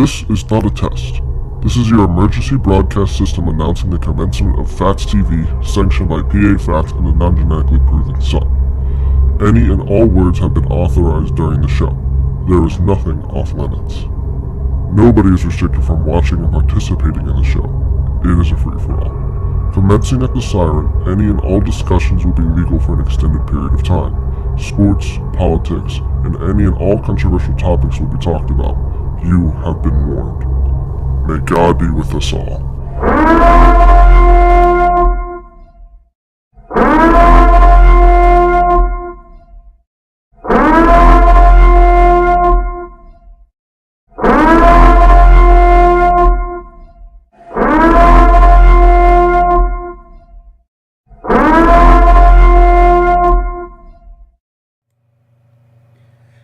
This is not a test. This is your emergency broadcast system announcing the commencement of Phatts TV, sanctioned by PA Phatts and the non-genetically proven son. Any and all words have been authorized during the show. There is nothing off limits. Nobody is restricted from watching or participating in the show. It is a free-for-all. Commencing at the siren, any and all discussions will be legal for an extended period of time. Sports, politics, and any and all controversial topics will be talked about. You have been warned. May God be with us all.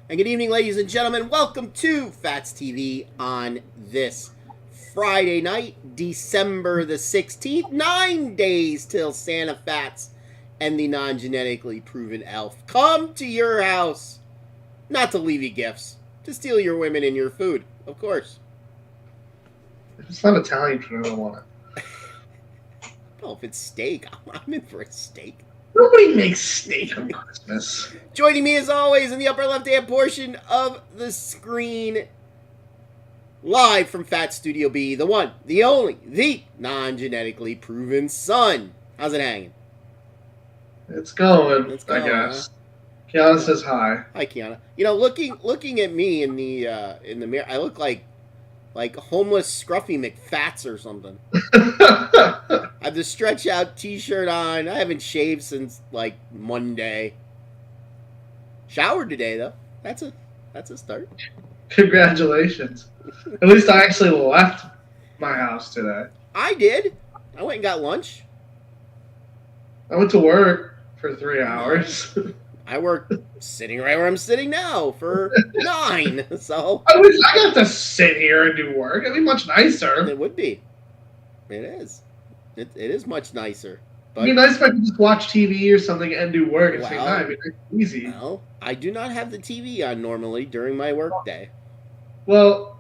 And good evening, ladies and gentlemen. Welcome to Phatts TV on this Friday night, December the 16th. 9 days till Santa Phatts and the non-genetically proven elf come to your house. Not to leave you gifts, to steal your women and your food, of course. If it's not Italian food, I don't want it. Well, if it's steak, I'm in for a steak. Nobody makes steak on Christmas. Joining me as always in the upper left-hand portion of the screen, live from Phatts Studio B, the one, the only, the non-genetically proven son. How's it hanging? It's going, I guess. Huh? Kiana says hi. Hi, Kiana. You know, looking at me in the mirror, I look like homeless Scruffy McFats or something. I have the stretch out t-shirt on. I haven't shaved since like Monday. Showered today though. That's a start. Congratulations. At least I actually left my house today. I did. I went and got lunch. I went to work for 3 hours. I worked sitting right where I'm sitting now for 9. So I got to sit here and do work. It'd be much nicer. It would be. It is. It is much nicer. But, it'd be nice if I could just watch TV or something and do work at the same time. It'd be easy. Well, I do not have the TV on normally during my work day. Well,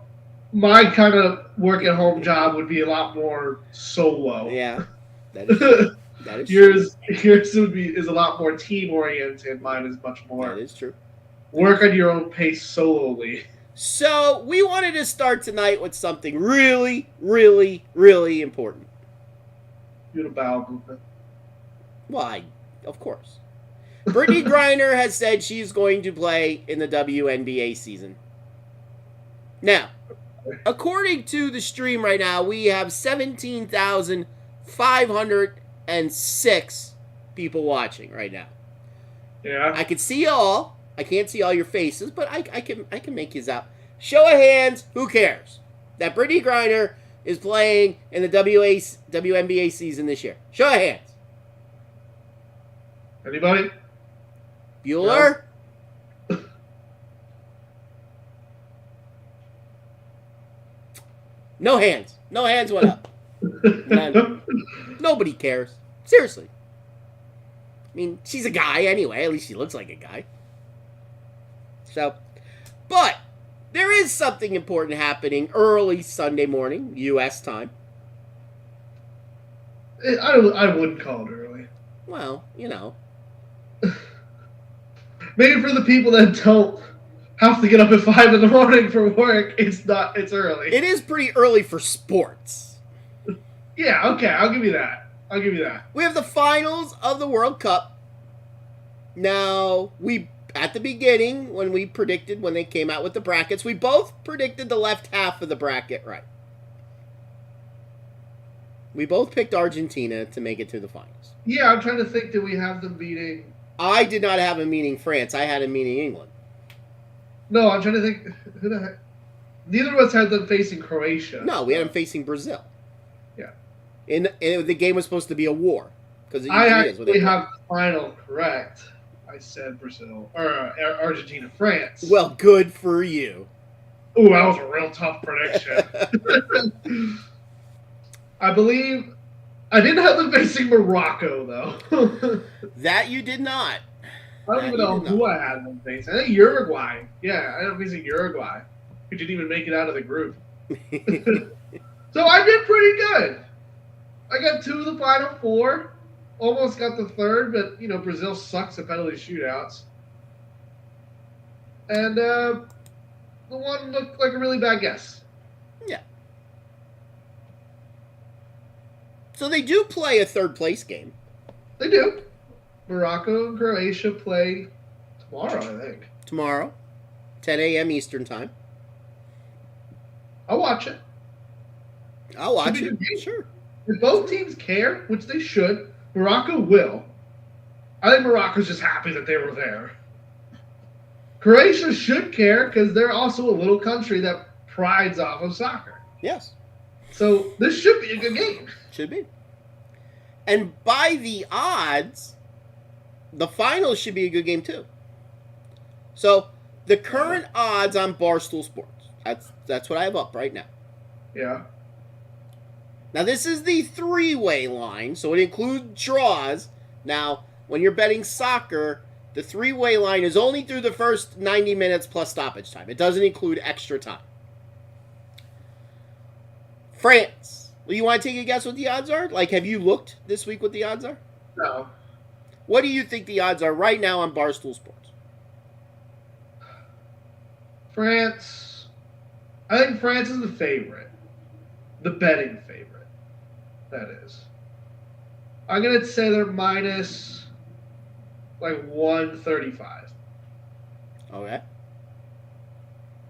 my kind of work-at-home job would be a lot more solo. Yeah, that is true. That is yours is a lot more team-oriented. Mine is much more. That is true. Work at your own pace solely. So we wanted to start tonight with something really, really, really important. You had a bowel movement. Why? Of course. Brittany Griner has said she's going to play in the WNBA season. Now, according to the stream right now, we have 17,506 people watching right now. Yeah. I can see y'all. I can't see all your faces, but I can make you out. Show of hands, who cares? That Brittany Griner is playing in the WNBA season this year. Show of hands. Anybody? Bueller? No. No hands. No hands went up. None. Nobody cares. Seriously. I mean, she's a guy anyway. At least she looks like a guy. So, but there is something important happening early Sunday morning, U.S. time. I wouldn't call it early. Well, you know. Maybe for the people that don't have to get up at 5 in the morning for work, it's early. It is pretty early for sports. Yeah, okay, I'll give you that. We have the finals of the World Cup. Now, at the beginning, when they came out with the brackets, we both predicted the left half of the bracket right. We both picked Argentina to make it to the finals. Yeah, I'm trying to think, did we have them beating... I did not have a meaning France. I had a meaning England. No, I'm trying to think, who the heck... Neither of us had them facing Croatia. No, we had them facing Brazil. Yeah. And the game was supposed to be a war. I actually have the final correct. I said Brazil, or Argentina, France. Well, good for you. Ooh, that was a real tough prediction. I believe I didn't have them facing Morocco, though. That you did not. I don't even know who I had them facing. I think Uruguay. Yeah, I had them facing Uruguay, who didn't even make it out of the group. So I did pretty good. I got 2 of the final 4. Almost got the 3rd, but, Brazil sucks at penalty shootouts. And the one looked like a really bad guess. Yeah. So they do play a third place game. They do. Morocco and Croatia play tomorrow, I think. Tomorrow, 10 a.m. Eastern time. I'll watch it. I'll watch it. Sure. If both teams care, which they should, Morocco will. I think Morocco's just happy that they were there. Croatia should care because they're also a little country that prides off of soccer. Yes. So this should be a good game. Should be. And by the odds, the finals should be a good game too. So the current odds on Barstool Sports. That's what I have up right now. Yeah. Now this is the 3-way line, so it includes draws. Now, when you're betting soccer, the 3-way line is only through the first 90 minutes plus stoppage time. It doesn't include extra time. France. Well, you want to take a guess what the odds are? Like, have you looked this week what the odds are? No. What do you think the odds are right now on Barstool Sports? France. I think France is the favorite. The betting favorite. That is. I'm going to say they're minus, 135. Okay.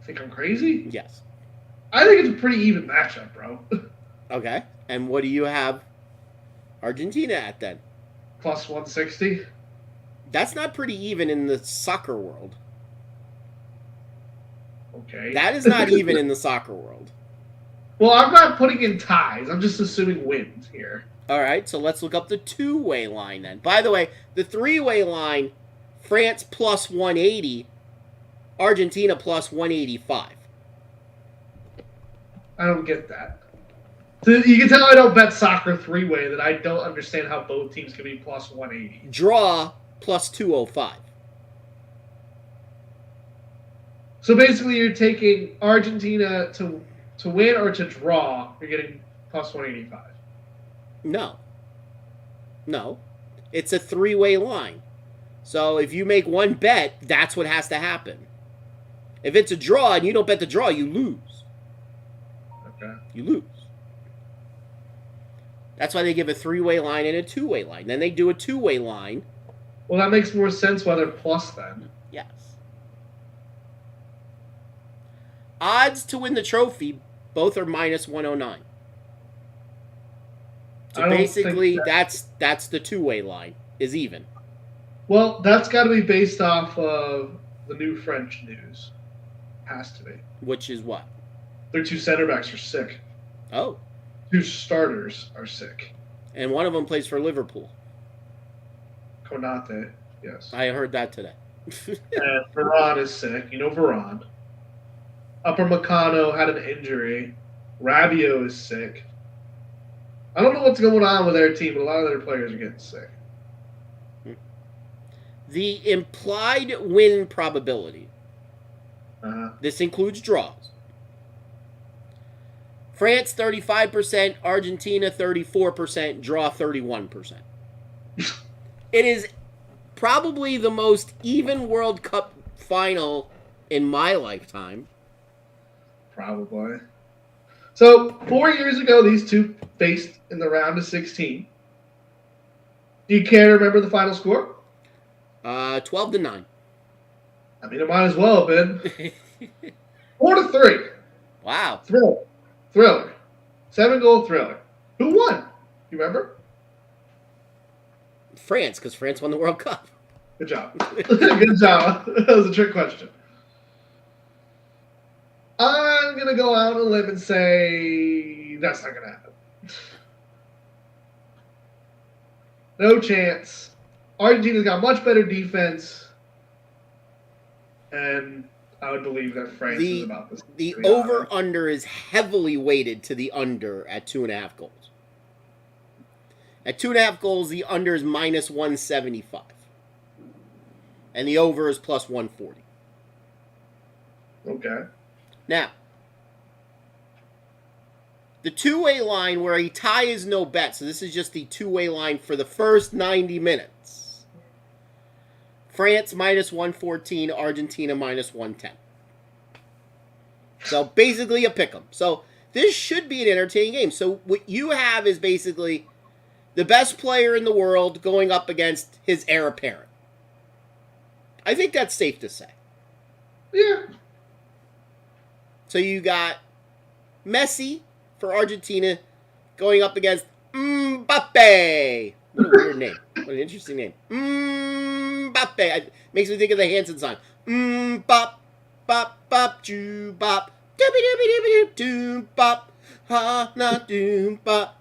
Think I'm crazy? Yes. I think it's a pretty even matchup, bro. Okay. And what do you have Argentina at then? Plus 160. That's not pretty even in the soccer world. Okay. That is not even in the soccer world. Well, I'm not putting in ties. I'm just assuming wins here. All right, so let's look up the 2-way line then. By the way, the 3-way line, France plus 180, Argentina plus 185. I don't get that. So you can tell I don't bet soccer 3-way, that I don't understand how both teams can be plus 180. Draw plus 205. So basically you're taking Argentina to win or to draw, you're getting plus 185. No. It's a 3-way line. So if you make one bet, that's what has to happen. If it's a draw and you don't bet the draw, you lose. Okay. You lose. That's why they give a 3-way line and a 2-way line. Then they do a 2-way line. Well, that makes more sense why they're plus then. Yes. Odds to win the trophy, both are minus 109. So basically, that's the 2-way line, is even. Well, that's got to be based off of the new French news. Has to be. Which is what? Their 2 center backs are sick. Oh. 2 starters are sick. And one of them plays for Liverpool. Konate, yes. I heard that today. And Varane is sick. You know Varane. Upper Meccano had an injury. Rabiot is sick. I don't know what's going on with their team, but a lot of their players are getting sick. The implied win probability. This includes draws. France 35%, Argentina 34%, draw 31%. It is probably the most even World Cup final in my lifetime. Probably. So, 4 years ago, these two faced in the round of 16. Do you care to remember the final score? 12-9. I mean, it might as well have been. 4-3. Wow. Thriller. 7-goal thriller. Who won? You remember? France, because France won the World Cup. Good job. Good job. That was a trick question. I'm going to go out on a limb and say that's not going to happen. No chance. Argentina's got much better defense. And I would believe that France is about this. The over-under is heavily weighted to the under at 2.5 goals. At 2.5 goals, the under is minus 175. And the over is plus 140. Okay. Now, The two-way line where a tie is no bet. So this is just the two-way line for the first 90 minutes. France minus 114, Argentina minus 110. So basically a pick 'em. So this should be an entertaining game. So what you have is basically the best player in the world going up against his heir apparent. I think that's safe to say. Yeah. So you got Messi for Argentina going up against Mbappe. What a weird name. What an interesting name. Mbappe. It makes me think of the Hanson song. Bop, bop, bop, choo, bop. Doobie-doobie-doobie-doo, bop. Ha, na, doo, bop.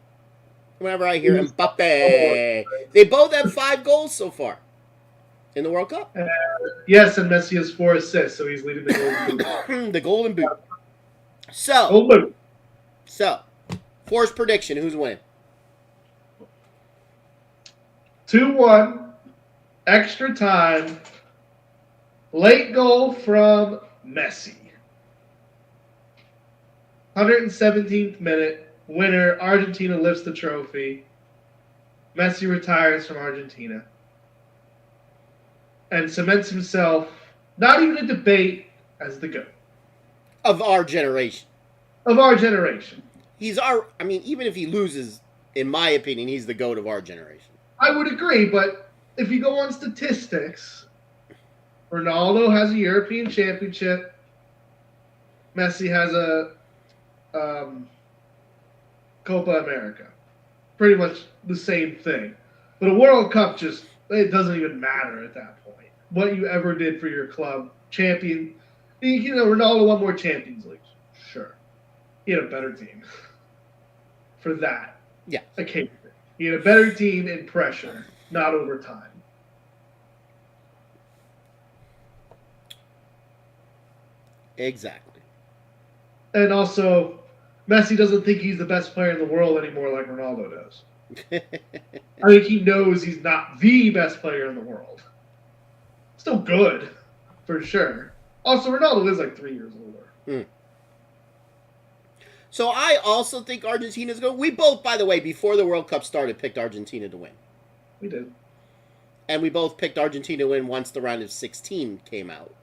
Whenever I hear Mbappe. They both have 5 goals so far in the World Cup. Yes, and Messi has 4 assists, so he's leading the Golden Boot. The Golden Boot. So, forced prediction. Who's winning? 2-1, extra time, late goal from Messi. 117th minute, winner, Argentina lifts the trophy. Messi retires from Argentina and cements himself, not even a debate, as the GOAT. Of our generation. Of our generation. Even if he loses, in my opinion, he's the GOAT of our generation. I would agree, but if you go on statistics, Ronaldo has a European championship. Messi has a Copa America. Pretty much the same thing. But a World Cup it doesn't even matter at that point. What you ever did for your club, champion. Ronaldo won more Champions Leagues. Sure. He had a better team. For that. Yeah. Occasion. He had a better team in pressure, not over time. Exactly. And also, Messi doesn't think he's the best player in the world anymore like Ronaldo does. I think he knows he's not the best player in the world. Still good, for sure. Also, Ronaldo is like 3 years older. So I also think Argentina's going. We both, by the way, before the World Cup started, picked Argentina to win. We did. And we both picked Argentina to win once the round of 16 came out.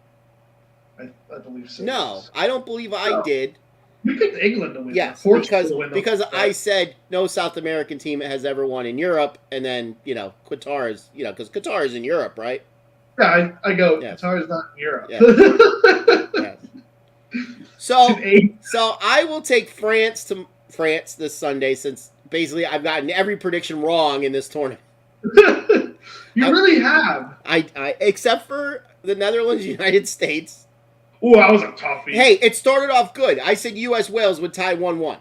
I believe so. No, I don't believe I did. We picked England to win. Yes, because I said no South American team has ever won in Europe, and then Qatar is because Qatar is in Europe, right? Yeah, I go. Yes. Qatar is not in Europe. Yes. Yes. So I will take France this Sunday, since basically I've gotten every prediction wrong in this tournament. You really have. I except for the Netherlands, United States. Oh, that was a toughie. Hey, it started off good. I said U.S. Wales would tie 1-1.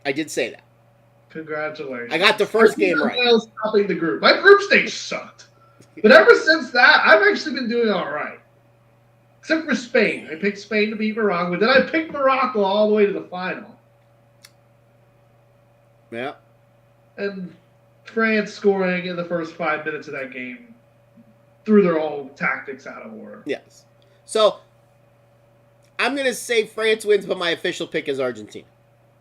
I did say that. Congratulations. I got the first game right. Wales topping the group. My group stage sucked. But ever since that, I've actually been doing all right. Except for Spain. I picked Spain to beat Morocco, but then I picked Morocco all the way to the final. Yeah. And France scoring in the first 5 minutes of that game threw their whole tactics out of order. Yes. So, I'm going to say France wins, but my official pick is Argentina.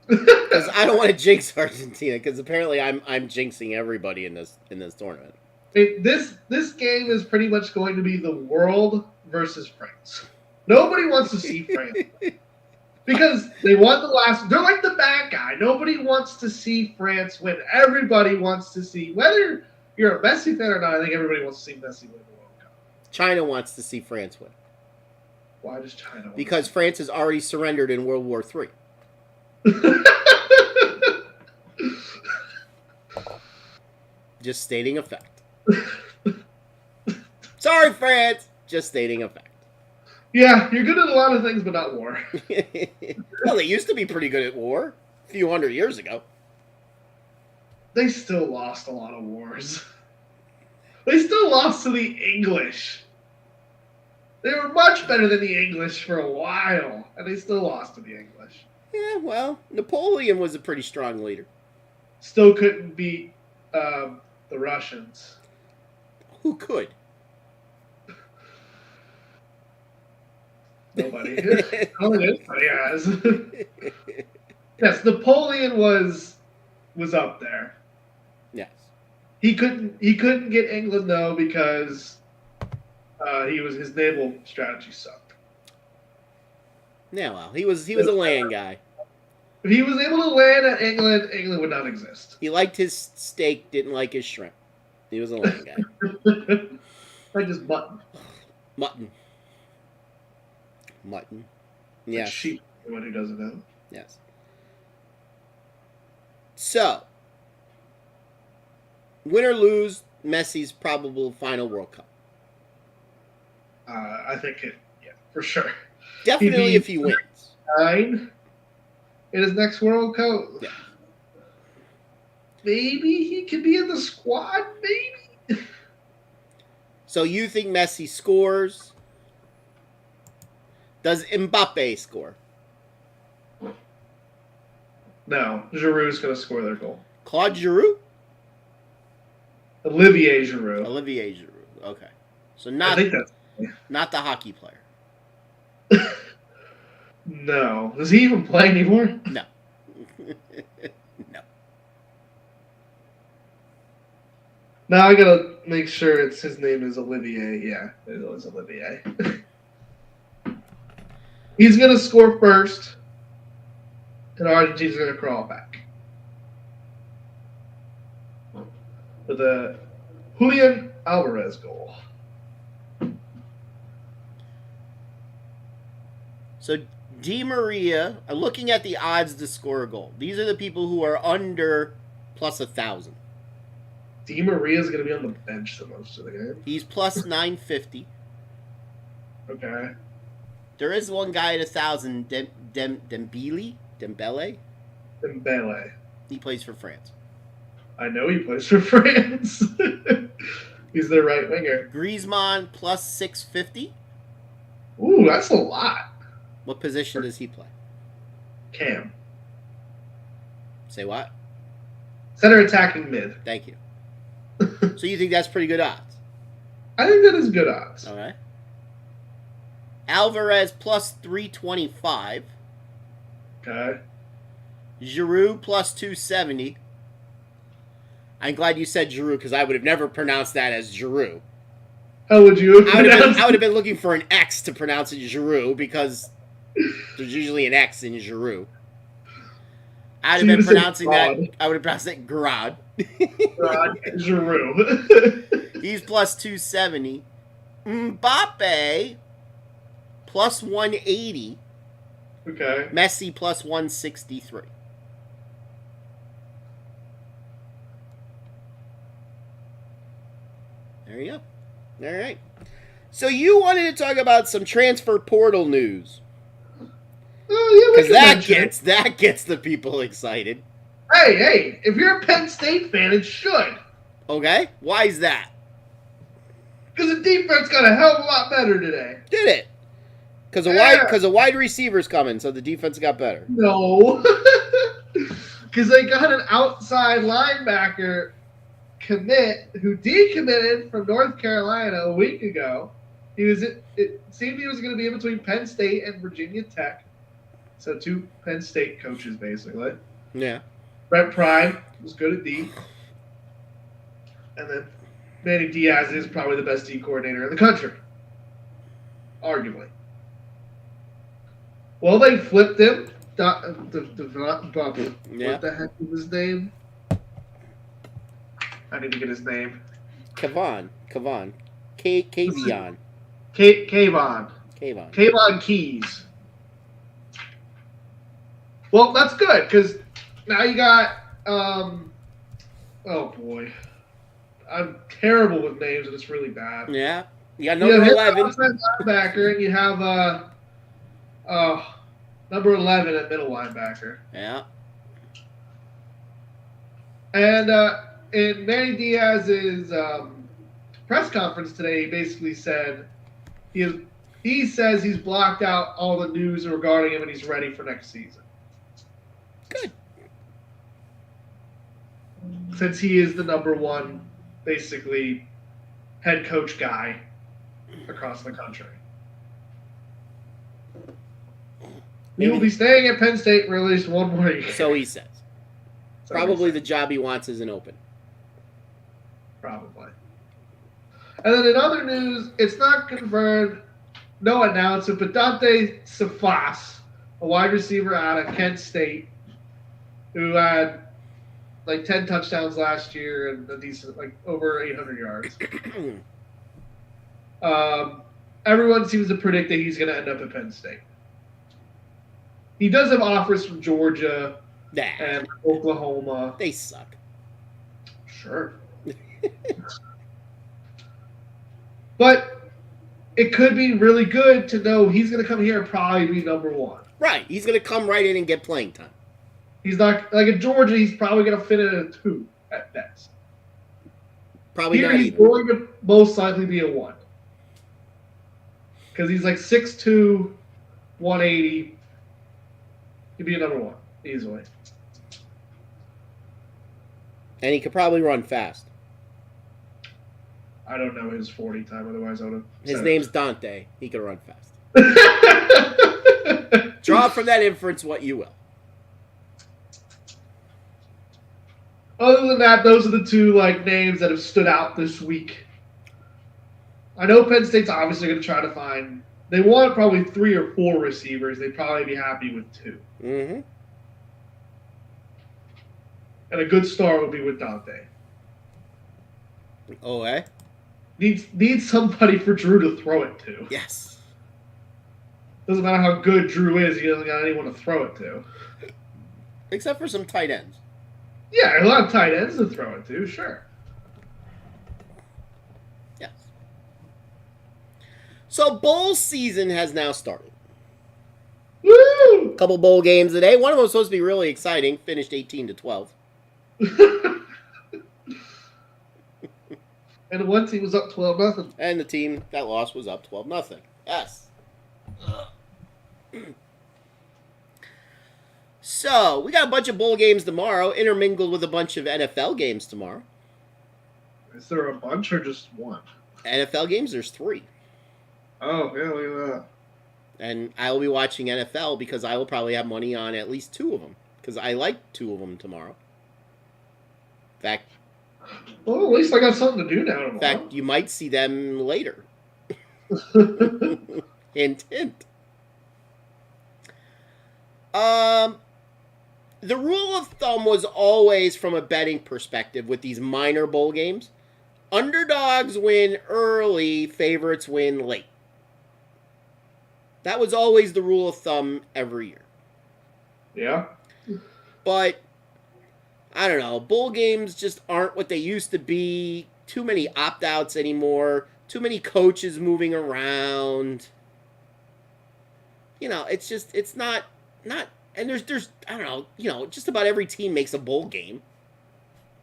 Because I don't want to jinx Argentina, because apparently I'm jinxing everybody in this tournament. This game is pretty much going to be the world versus France. Nobody wants to see France. Because they won the last... They're like the bad guy. Nobody wants to see France win. Everybody wants to see... Whether you're a Messi fan or not, I think everybody wants to see Messi win the World Cup. China wants to see France win. Why does China want Because France has already surrendered in World War III. Just stating a fact. Sorry, France. Just stating a fact. Yeah, you're good at a lot of things, but not war. Well, they used to be pretty good at war a few hundred years ago. They still lost a lot of wars. They still lost to the English. They were much better than the English for a while, and they still lost to the English. Yeah, well, Napoleon was a pretty strong leader. Still couldn't beat the Russians. Who could? Nobody. Nobody has. Yes, Napoleon was up there. Yes. He couldn't get England though because his naval strategy sucked. Yeah, well, he was a land guy. If he was able to land at England, England would not exist. He liked his steak, didn't like his shrimp. He was a land guy. Like just mutton. Mutton. Yes. Like sheep, anyone who doesn't know. Yes. So, win or lose, Messi's probable final World Cup. I think for sure. Definitely if he wins. 9 in his next World Cup. Yeah. Maybe he could be in the squad, maybe. So you think Messi scores? Does Mbappe score? No, Giroud's going to score their goal. Claude Giroud? Olivier Giroud. Olivier Giroud. Okay. So I think that's... not the hockey player. No. Does he even play anymore? No. No. Now I gotta make sure his name is Olivier. Yeah, it is Olivier. He's gonna score first, and Argentina's gonna crawl back with a Julian Alvarez goal. So Di Maria, looking at the odds to score a goal. These are the people who are under plus 1,000. Di Maria's going to be on the bench the most of the game. He's plus 950. Okay. There is one guy at 1,000, Dembele. Dembele. He plays for France. I know he plays for France. He's their right winger. Griezmann plus 650. Ooh, that's a lot. What position does he play? Cam. Say what? Center attacking mid. Thank you. So you think that's pretty good odds? I think that is good odds. All right. Alvarez plus 325. Okay. Giroud plus 270. I'm glad you said Giroud because I would have never pronounced that as Giroud. How would you? I would have been looking for an X to pronounce it Giroud because there's usually an X in Giroud. I would have pronounced that Garad. Giroud. He's plus 270. Mbappe plus 180. Okay. Messi plus 163. There you go. All right. So you wanted to talk about some transfer portal news. Because that gets the people excited. Hey, if you're a Penn State fan, it should. Okay, why is that? Because the defense got a hell of a lot better today. Did it? Because a wide receiver's coming, so the defense got better. No. Because they got an outside linebacker commit who decommitted from North Carolina a week ago. It seemed he was going to be in between Penn State and Virginia Tech. So 2 Penn State coaches, basically. Yeah. Brett Pride was good at D. And then Manny Diaz is probably the best D coordinator in the country. Arguably. Well, they flipped him. What the heck was his name? I need to get his name. Kavon. Kavon Keys. Well, that's good because now you got. Oh boy, I'm terrible with names and it's really bad. Yeah, you got number 11. Linebacker, and you have number 11 at middle linebacker. Yeah. And in Manny Diaz's press conference today, he basically said he says he's blocked out all the news regarding him and he's ready for next season. Good. Since he is the number 1, basically, head coach guy across the country. He will be staying at Penn State for at least one more year. So he says. Probably the job he wants isn't open. Probably. And then in other news, it's not confirmed, no announcement, but Dante Cephas, a wide receiver out of Kent State, who had like 10 touchdowns last year and a decent, like over 800 yards. Everyone seems to predict that he's going to end up at Penn State. He does have offers from Georgia and Oklahoma. They suck. Sure. But it could be really good to know he's going to come here and probably be number one. Right. He's going to come right in and get playing time. He's not, like in Georgia, he's probably going to fit in at a 2 at best. Probably here not he's even. going to most likely be a 1. Because he's like 6'2", 180. He'd be a number 1, easily. And he could probably run fast. I don't know his 40 time, otherwise I would have His said name's Dante. He can run fast. Draw from that inference what you will. Other than that, those are the 2 like names that have stood out this week. I know Penn State's obviously going to try to find. They want probably 3 or 4 receivers. They'd probably be happy with 2. Mm-hmm. And a good start would be with Dante. Oh, eh? Needs somebody for Drew to throw it to. Yes. Doesn't matter how good Drew is, he doesn't got anyone to throw it to. Except for some tight ends. Yeah, a lot of tight ends to throw it to, sure. Yes. So bowl season has now started. Woo! Couple bowl games today. One of them was supposed to be really exciting. Finished 18-12. And the one team was up 12-0. And the team that lost was up 12-0. Yes. So, we got a bunch of bowl games tomorrow, intermingled with a bunch of NFL games tomorrow. Is there a bunch or just one? NFL games, there's 3. Oh, yeah, look at that. And I will be watching NFL because I will probably have money on at least 2 of them. Because I like 2 of them tomorrow. In fact, Well, at least I got something to do now tomorrow. In fact, you might see them later. Hint, hint. The rule of thumb was always, from a betting perspective, with these minor bowl games, underdogs win early, favorites win late. That was always the rule of thumb every year. Yeah. But I don't know. Bowl games just aren't what they used to be. Too many opt-outs anymore. Too many coaches moving around. You know, it's just, it's not, and there's, I don't know, just about every team makes a bowl game.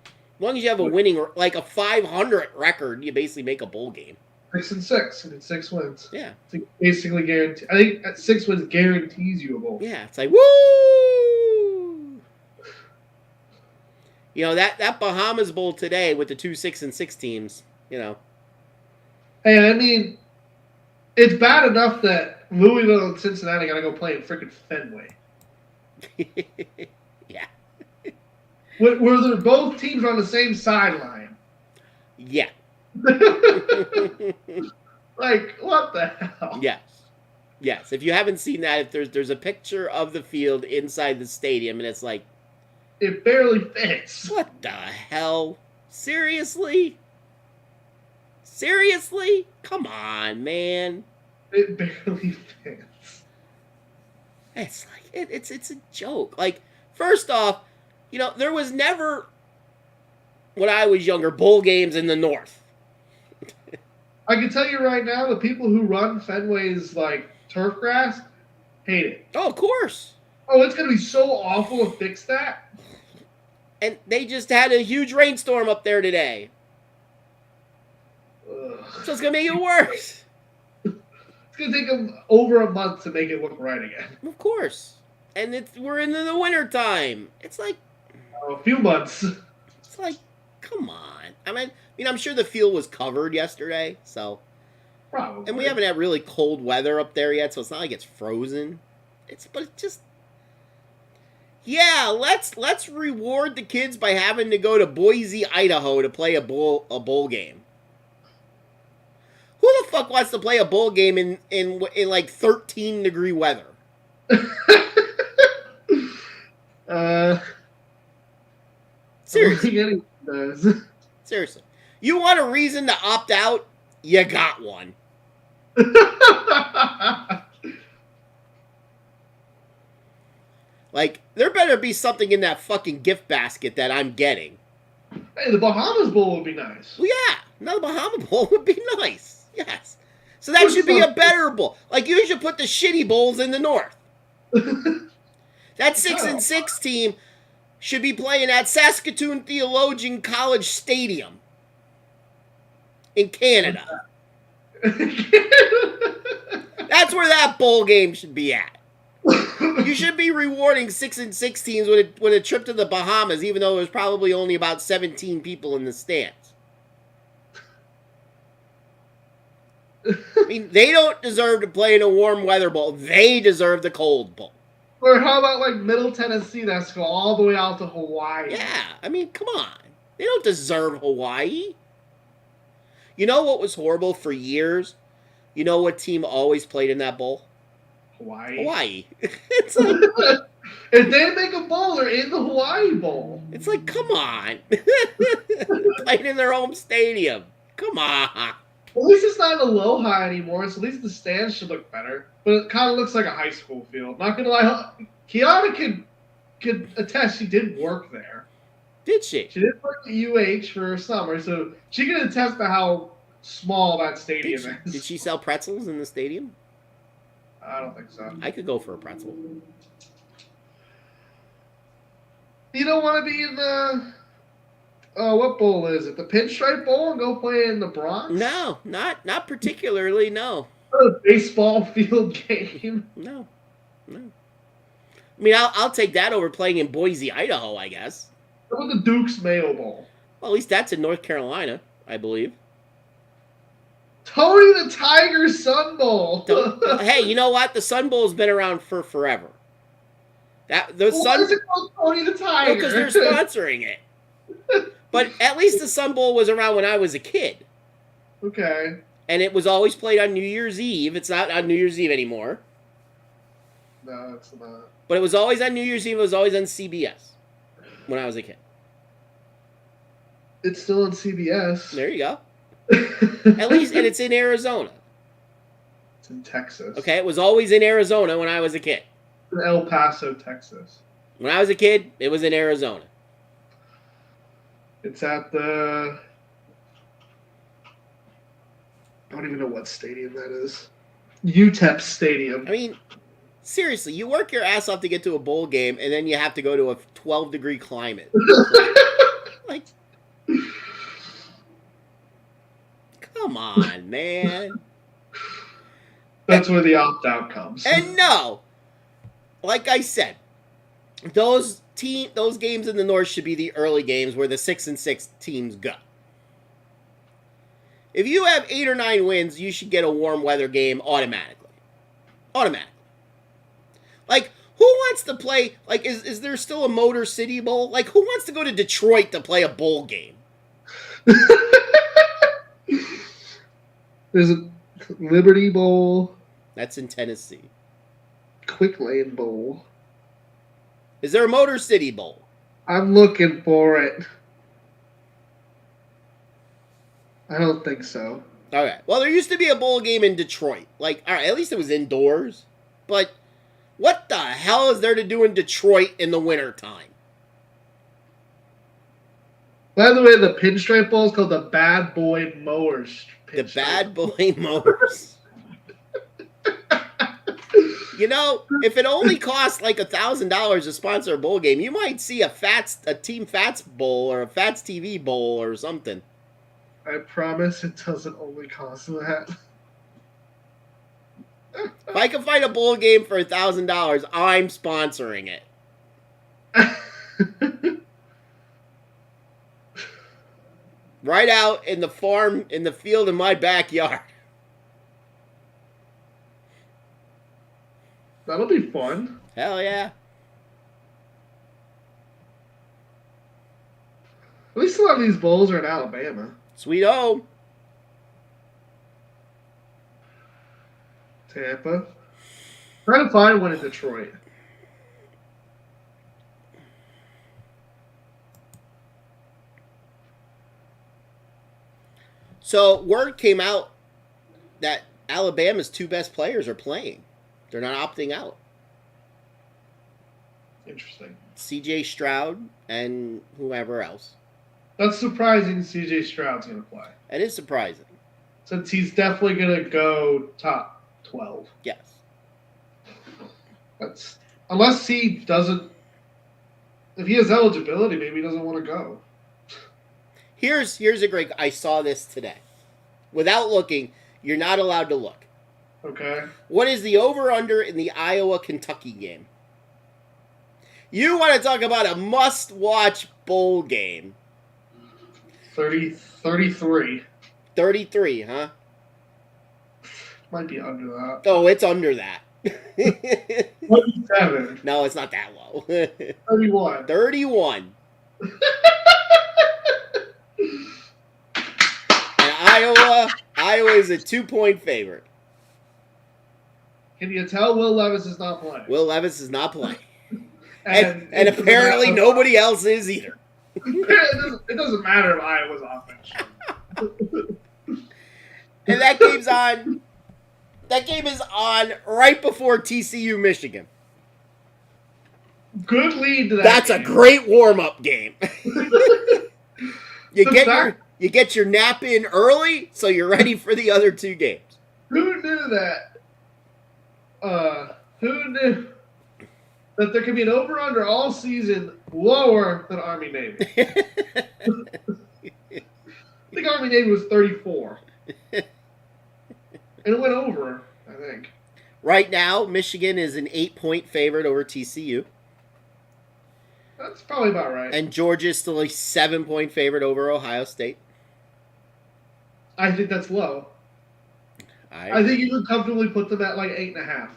As long as you have a winning, like a 500 record, you basically make a bowl game. 6-6, and it's 6 wins. Yeah. It's basically guaranteed. I think at 6 wins guarantees you a bowl. Yeah, it's like, woo! That Bahamas Bowl today with the 2 6-6 teams, Hey, I mean, it's bad enough that Louisville and Cincinnati got to go play in freaking Fenway. Yeah. Where they're both teams on the same sideline. Yeah. Like, what the hell? Yes. If you haven't seen that, if there's a picture of the field inside the stadium, and it's like, it barely fits. what the hell? Seriously? Come on, man. It barely fits. It's like it's a joke. Like, first off, there was never, when I was younger, bowl games in the North. I can tell you right now, the people who run Fenway's like turf grass hate it. Oh, of course. Oh, it's gonna be so awful to fix that. And they just had a huge rainstorm up there today. Ugh. So it's gonna make it worse. It's gonna take them over a month to make it look right again. Of course. And we're into the winter time. It's like, A few months. it's like, come on. I mean, I'm sure the field was covered yesterday, so. Probably. And we haven't had really cold weather up there yet, so it's not like it's frozen. But just, yeah, let's reward the kids by having to go to Boise, Idaho to play a bowl game. Who the fuck wants to play a bowl game in like 13-degree weather? Seriously. Seriously. You want a reason to opt out? You got one. Like, there better be something in that fucking gift basket that I'm getting. Hey, the Bahamas Bowl would be nice. Well, yeah, another Bahama Bowl would be nice. Yes. So that should be a better bowl. Like, you should put the shitty bowls in the north. That 6-6 team should be playing at Saskatoon Theologian College Stadium in Canada. That's where that bowl game should be at. You should be rewarding 6-6 teams with a trip to the Bahamas, even though there's probably only about 17 people in the stands. I mean, they don't deserve to play in a warm weather bowl. They deserve the cold bowl. Or how about like Middle Tennessee that's go all the way out to Hawaii? Yeah, I mean, come on. They don't deserve Hawaii. You know what was horrible for years? You know what team always played in that bowl? Hawaii. It's like, if they make a bowl, they're in the Hawaii Bowl. It's like, come on. Playing in their home stadium. Come on. At least it's not Aloha anymore, so at least the stands should look better. But it kind of looks like a high school field. Not gonna lie, Kiana could attest she did work there. Did she? She did work at UH for summer, so she can attest to how small that stadium is. Did she sell pretzels in the stadium? I don't think so. I could go for a pretzel. You don't want to be in the... what bowl is it? The Pinstripe Bowl and go play in the Bronx? No, not particularly, no. A baseball field game? No. I mean, I'll take that over playing in Boise, Idaho, I guess. How about the Duke's Mayo Bowl? Well, at least that's in North Carolina, I believe. Tony the Tiger's Sun Bowl. Hey, you know what? The Sun Bowl's been around for forever. Why is it called Tony the Tiger? Because they're sponsoring it. But at least the Sun Bowl was around when I was a kid. Okay. And it was always played on New Year's Eve. It's not on New Year's Eve anymore. No, it's not. But it was always on New Year's Eve. It was always on CBS when I was a kid. It's still on CBS. There you go. At least, and it's in Arizona. It's in Texas. Okay, it was always in Arizona when I was a kid. In El Paso, Texas. When I was a kid, it was in Arizona. It's at the... I don't even know what stadium that is. UTEP Stadium. I mean, seriously, you work your ass off to get to a bowl game, and then you have to go to a 12-degree climate. Like... Come on, man. That's where the opt-out comes. And no, like I said, those games in the North should be the early games where the 6-6 teams go. If you have 8 or 9 wins, you should get a warm weather game automatically. Like, who wants to play, like, is there still a Motor City Bowl? Like, who wants to go to Detroit to play a bowl game? There's a Liberty Bowl. That's in Tennessee. Quick Lane Bowl. Is there a Motor City Bowl? I'm looking for it. I don't think so. All right. Well, there used to be a bowl game in Detroit. Like, all right, at least it was indoors. But what the hell is there to do in Detroit in the wintertime? By the way, the Pinstripe Bowl is called the Bad Boy Mowers. The Bad Boy Mowers. You know, if it only costs like $1,000 to sponsor a bowl game, you might see a Team Phatts Bowl or a Phatts TV Bowl or something. I promise it doesn't only cost that. If I can find a bowl game for $1,000, I'm sponsoring it. Right out in the farm, in the field in my backyard. That'll be fun. Hell yeah. At least a lot of these bowls are in Alabama. Sweet home. Tampa. Trying to find one in Detroit. So word came out that Alabama's two best players are playing. They're not opting out. Interesting. C.J. Stroud and whoever else. That's surprising C.J. Stroud's going to play. It is surprising. Since he's definitely going to go top 12. Yes. That's unless he doesn't. If he has eligibility, maybe he doesn't want to go. Here's a great. I saw this today. Without looking, you're not allowed to look. Okay. What is the over/under in the Iowa-Kentucky game? You want to talk about a must-watch bowl game? 33. 33, huh? Might be under that. Oh, it's under that. 27. No, it's not that low. 31. 31. And Iowa is a 2-point favorite. Can you tell Will Levis is not playing? Will Levis is not playing. And And apparently nobody else is either. It doesn't matter if Iowa's offense. And that game's on. That game is on right before TCU Michigan. Good lead to that. That's game. a great warm-up game. you get your nap in early, so you're ready for the other two games. Who knew that? Who knew that there could be an over/under all season lower than Army Navy? I think Army Navy was 34. And it went over, I think. Right now, Michigan is an 8-point favorite over TCU. That's probably about right. And Georgia is still a 7-point favorite over Ohio State. I think that's low. I think you could comfortably put them at like 8.5.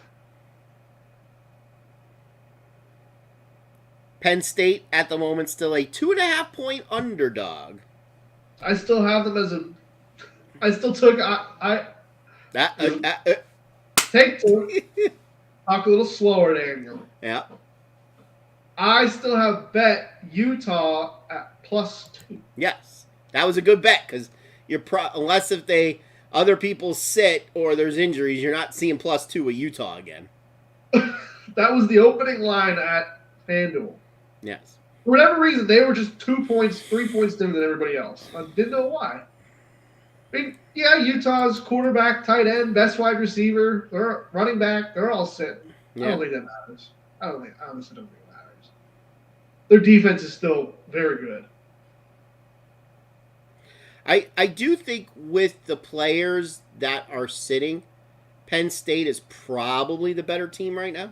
Penn State at the moment still a 2.5-point underdog. I still have them as a. I still took. Take two. Talk a little slower, Daniel. Yeah. I still have bet Utah at +2. Yes, that was a good bet because you're unless if other people sit or there's injuries, you're not seeing +2 with Utah again. That was the opening line at FanDuel. Yes. For whatever reason, they were just 2 points, 3 points different than everybody else. I didn't know why. I mean, yeah, Utah's quarterback, tight end, best wide receiver, they're running back, they're all sitting. Yeah. I don't think that matters. I honestly don't think it matters. Their defense is still very good. I do think with the players that are sitting, Penn State is probably the better team right now.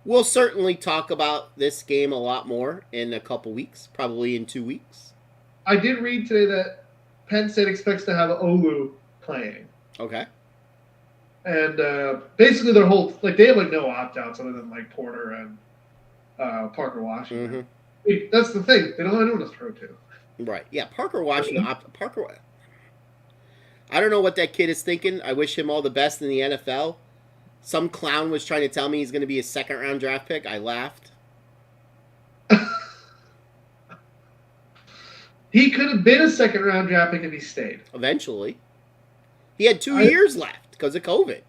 We'll certainly talk about this game a lot more in a couple weeks, probably in 2 weeks. I did read today that Penn State expects to have Olu playing. Okay. And basically their whole, they have no opt-outs other than Porter and Parker Washington. Mm-hmm. That's the thing. They don't have anyone to throw to. Right. Yeah, Parker Washington. I don't know what that kid is thinking. I wish him all the best in the NFL. Some clown was trying to tell me he's going to be a second-round draft pick. I laughed. He could have been a second-round draft pick if he stayed. Eventually. He had 2 years left because of COVID.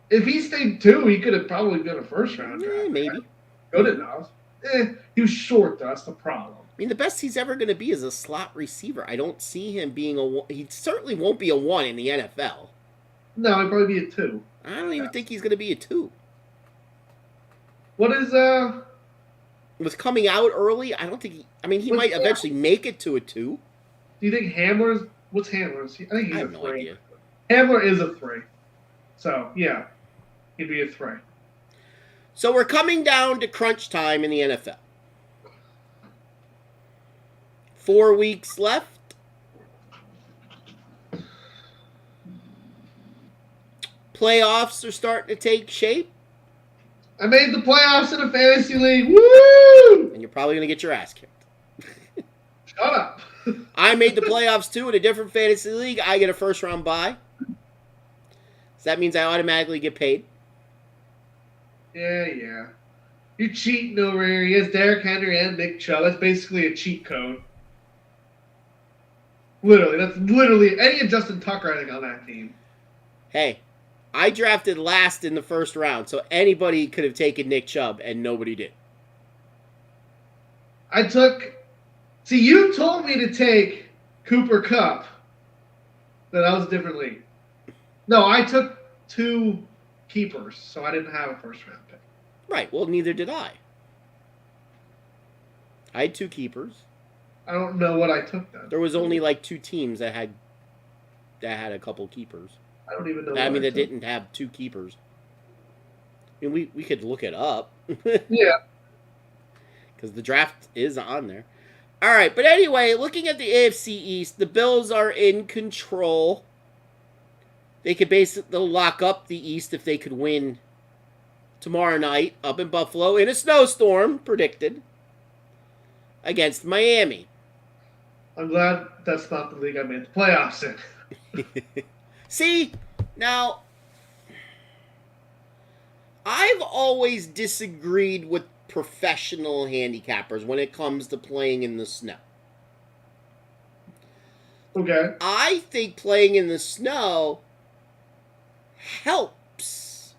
If he stayed 2, he could have probably been a first-round draft pick. Maybe. Good enough. He was short, though. That's the problem. I mean, the best he's ever going to be is a slot receiver. I don't see him being a one. He certainly won't be a 1 in the NFL. No, he'd probably be a 2. I don't even think he's going to be a 2. What is With coming out early, I don't think he might eventually make it to a 2. Do you think Hamler's? What's Hamler's? I think he's I a have 3. no idea. Hamler is a 3. So yeah, he'd be a 3. So we're coming down to crunch time in the NFL. 4 weeks left. Playoffs are starting to take shape. I made the playoffs in a fantasy league. Woo! And you're probably going to get your ass kicked. Shut up. I made the playoffs too in a different fantasy league. I get a first round bye. So that means I automatically get paid. Yeah. You're cheating over here. He has Derrick Henry and Nick Chubb. That's basically a cheat code. That's literally any of Justin Tucker, I think, on that team. Hey, I drafted last in the first round, so anybody could have taken Nick Chubb, and nobody did. See, you told me to take Cooper Kupp. That was a different league. No, I took 2 keepers, so I didn't have a first round pick. Right, well, neither did I. I had 2 keepers. I don't know what I took then. There was only like 2 teams that had a couple keepers. I don't even know. That didn't have 2 keepers. I mean, we could look it up. Yeah. Because the draft is on there. All right, but anyway, looking at the AFC East, the Bills are in control. They could basically lock up the East if they could win tomorrow night up in Buffalo in a snowstorm, predicted, against Miami. I'm glad that's not the league I made the playoffs in. See, now, I've always disagreed with professional handicappers when it comes to playing in the snow. Okay. I think playing in the snow helps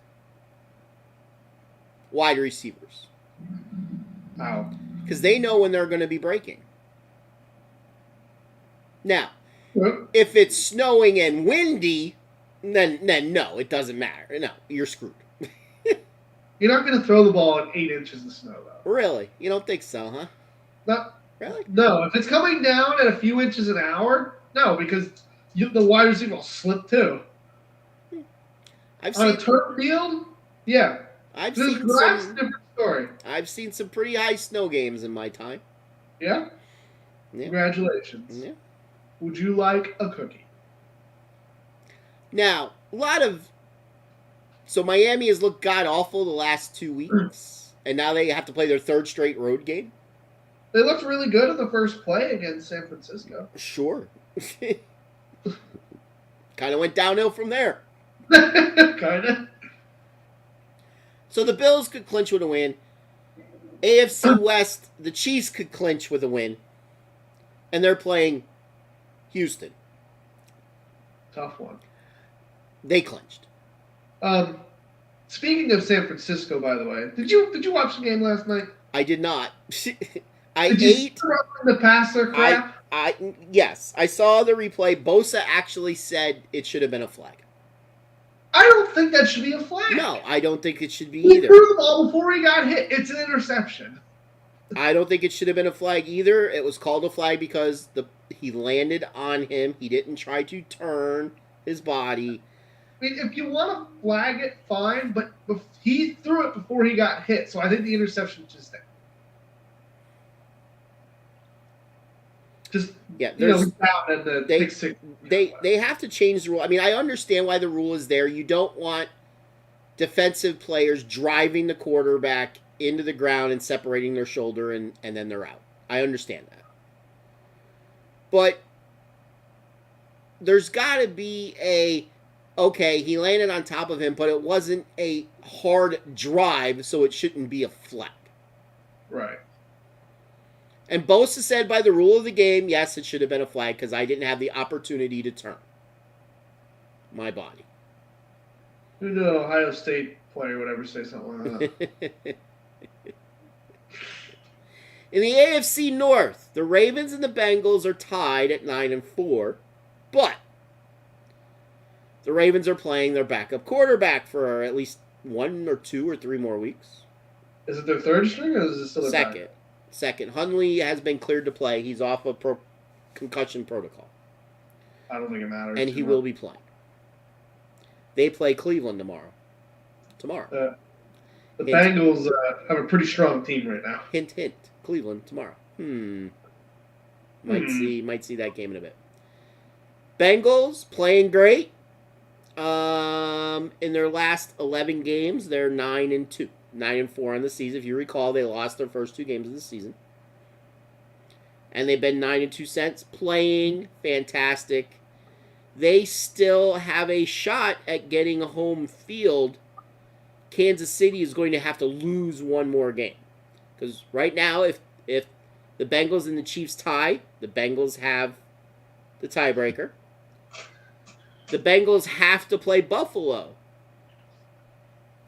wide receivers. How? Because they know when they're going to be breaking. Now, Yep. if it's snowing and windy, then no, it doesn't matter. No, you're screwed. You're not going to throw the ball in 8 inches of snow, though. Really? You don't think so, huh? Not Really? No. If it's coming down at a few inches an hour, no, because the wide receiver will slip too. On a turf field, yeah. I've This seen grass, some. different story. I've seen some pretty high snow games in my time. Yeah. Yeah. Congratulations. Yeah. Would you like a cookie? Now, so Miami has looked god awful the last 2 weeks, and now they have to play their 3rd straight road game. They looked really good in the first play against San Francisco. Sure. Kind of went downhill from there. Kind of. So the Bills could clinch with a win. AFC West, the Chiefs could clinch with a win. And they're playing Houston. Tough one. They clinched. Speaking of San Francisco, by the way, did you watch the game last night? I did not. Did you the passer crap? Yes, I saw the replay. Bosa actually said it should have been a flag. I don't think that should be a flag. No, I don't think it should be He either. threw the ball before he got hit. It's an interception. I don't think it should have been a flag either. It was called a flag because he landed on him. He didn't try to turn his body. I mean, if you want to flag it, fine, but he threw it before he got hit, so I think the interception just there. Down at the they have to change the rule. I mean, I understand why the rule is there. You don't want defensive players driving the quarterback into the ground and separating their shoulder, and then they're out. I understand that. But there's got to be okay, he landed on top of him, but it wasn't a hard drive, so it shouldn't be a flag. Right. And Bosa said by the rule of the game, yes, it should have been a flag because I didn't have the opportunity to turn my body. Who knew an Ohio State player would ever say something like that? In the AFC North, the Ravens and the Bengals are tied at 9-4, but the Ravens are playing their backup quarterback for at least 1 or 2 or 3 more weeks. Is it their 3rd string or is it still their Second. Hundley has been cleared to play. He's off of concussion protocol. I don't think it matters. And he will be playing. They play Cleveland tomorrow. The Bengals have a pretty strong team right now. Hint, hint. Cleveland tomorrow. Might see that game in a bit. Bengals playing great. In their last 11 games, they're 9-2, 9-4 on the season. If you recall, they lost their first 2 games of the season, and they've been 9-2 since, playing fantastic. They still have a shot at getting a home field. Kansas City is going to have to lose one more game, because right now, if the Bengals and the Chiefs tie, the Bengals have the tiebreaker. The Bengals have to play Buffalo.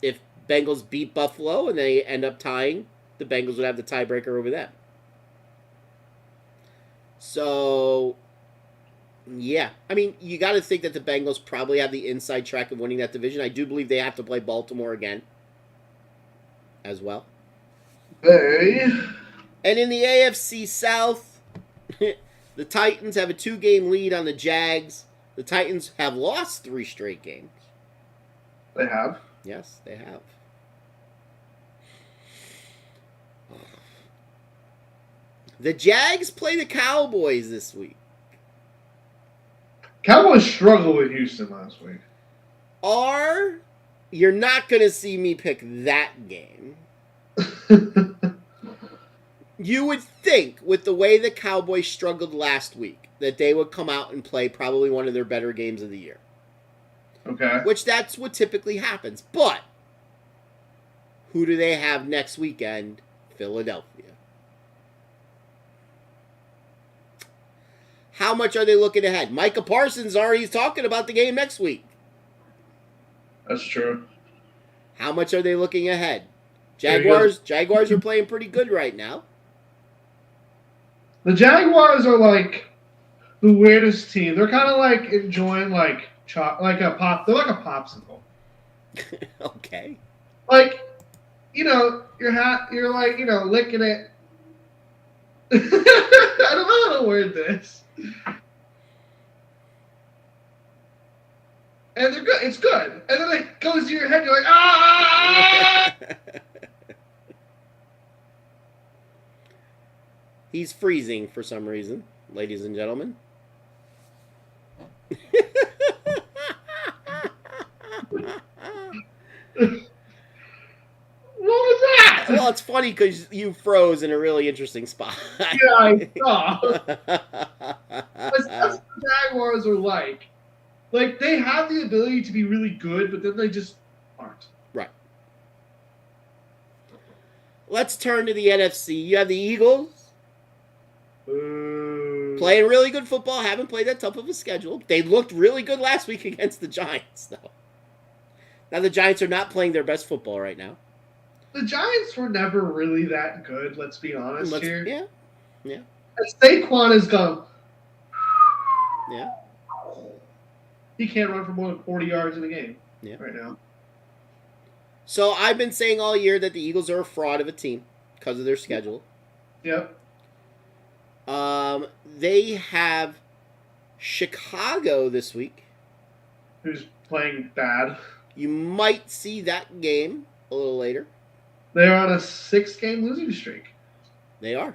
If Bengals beat Buffalo and they end up tying, the Bengals would have the tiebreaker over them. So, yeah. I mean, you got to think that the Bengals probably have the inside track of winning that division. I do believe they have to play Baltimore again as well. Hey. And in the AFC South, the Titans have a 2-game lead on the Jags. The Titans have lost 3 straight games. They have? Yes, they have. The Jags play the Cowboys this week. Cowboys struggled with Houston last week. You're not going to see me pick that game. You would think, with the way the Cowboys struggled last week, that they would come out and play probably one of their better games of the year. Okay. Which that's what typically happens. But who do they have next weekend? Philadelphia. How much are they looking ahead? Micah Parsons already talking about the game next week. That's true. How much are they looking ahead? Jaguars are playing pretty good right now. The Jaguars are like the weirdest team. They're kind of like enjoying a pop. They're like a popsicle. Okay. Like, you're like, licking it. I don't know how to word this. And they're good. It's good. And then it goes to your head. You're like, ah! He's freezing for some reason, ladies and gentlemen. What was that? Well, it's funny because you froze in a really interesting spot. Yeah, I saw. That's what the Jaguars are like. Like, they have the ability to be really good, but then they just aren't. Right. Let's turn to the NFC. You have the Eagles. Playing really good football. Haven't played that tough of a schedule. They looked really good last week against the Giants, though. Now, the Giants are not playing their best football right now. The Giants were never really that good, let's be honest here. Yeah. Yeah. And Saquon is gone. Yeah. He can't run for more than 40 yards in a game right now. So I've been saying all year that the Eagles are a fraud of a team because of their schedule. Yep. They have Chicago this week. Who's playing bad. You might see that game a little later. They're on a 6-game losing streak. They are.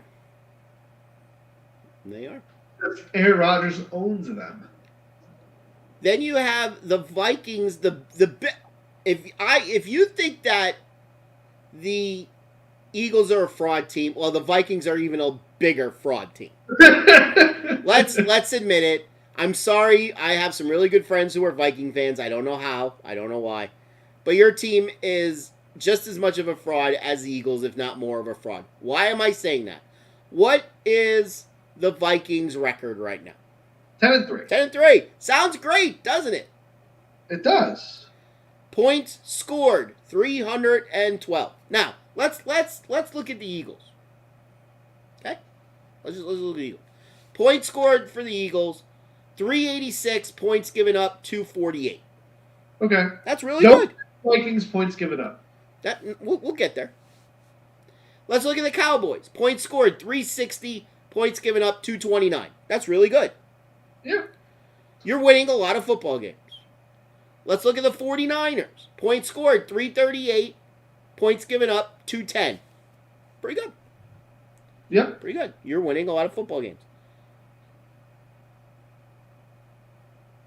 They are. Aaron Rodgers owns them. Then you have the Vikings. If you think that the Eagles are a fraud team, well, the Vikings are even a bigger fraud team. Let's admit it. I'm sorry. I have some really good friends who are Viking fans. I don't know how. I don't know why. But your team is just as much of a fraud as the Eagles, if not more of a fraud. Why am I saying that? What is the Vikings' record right now? 10-3. 10-3. Sounds great, doesn't it? It does. Points scored 312. Now let's look at the Eagles. Okay, let's look at the Eagles. Points scored for the Eagles 386. Points given up 248. Okay, that's really good. Vikings points given up. That we'll get there. Let's look at the Cowboys. Points scored 360. Points given up 229. That's really good. Yeah. You're winning a lot of football games. Let's look at the 49ers. Points scored 338. Points given up 210. Pretty good. Yep. Pretty good. You're winning a lot of football games.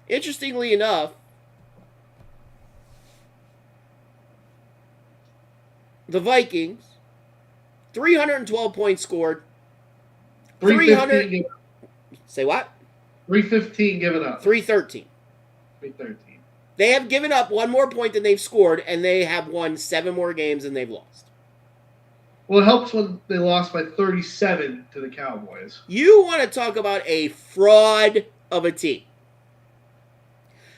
Interestingly enough, the Vikings, 312 points scored. 315 given up. Say what? 315 given up. 313. 313. They have given up one more point than they've scored, and they have won 7 more games than they've lost. Well, it helps when they lost by 37 to the Cowboys. You want to talk about a fraud of a team.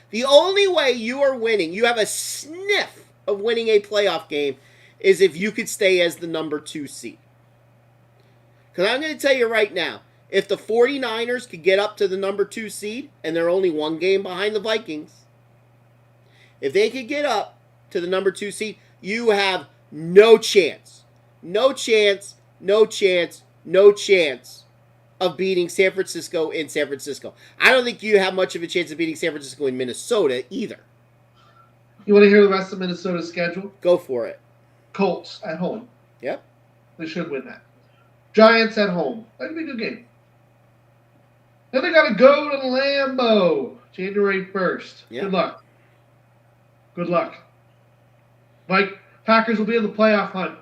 The only way you are winning, you have a sniff of winning a playoff game, is if you could stay as the number 2 seed. Because I'm going to tell you right now, if the 49ers could get up to the number 2 seed, and they're only 1 game behind the Vikings, if they could get up to the number 2 seed, you have no chance of beating San Francisco in San Francisco. I don't think you have much of a chance of beating San Francisco in Minnesota either. You want to hear the rest of Minnesota's schedule? Go for it. Colts at home. Yep. They should win that. Giants at home. That'd be a good game. Then they got to go to Lambeau January 1st. Yep. Good luck. Good luck. Mike, Packers will be in the playoff hunt.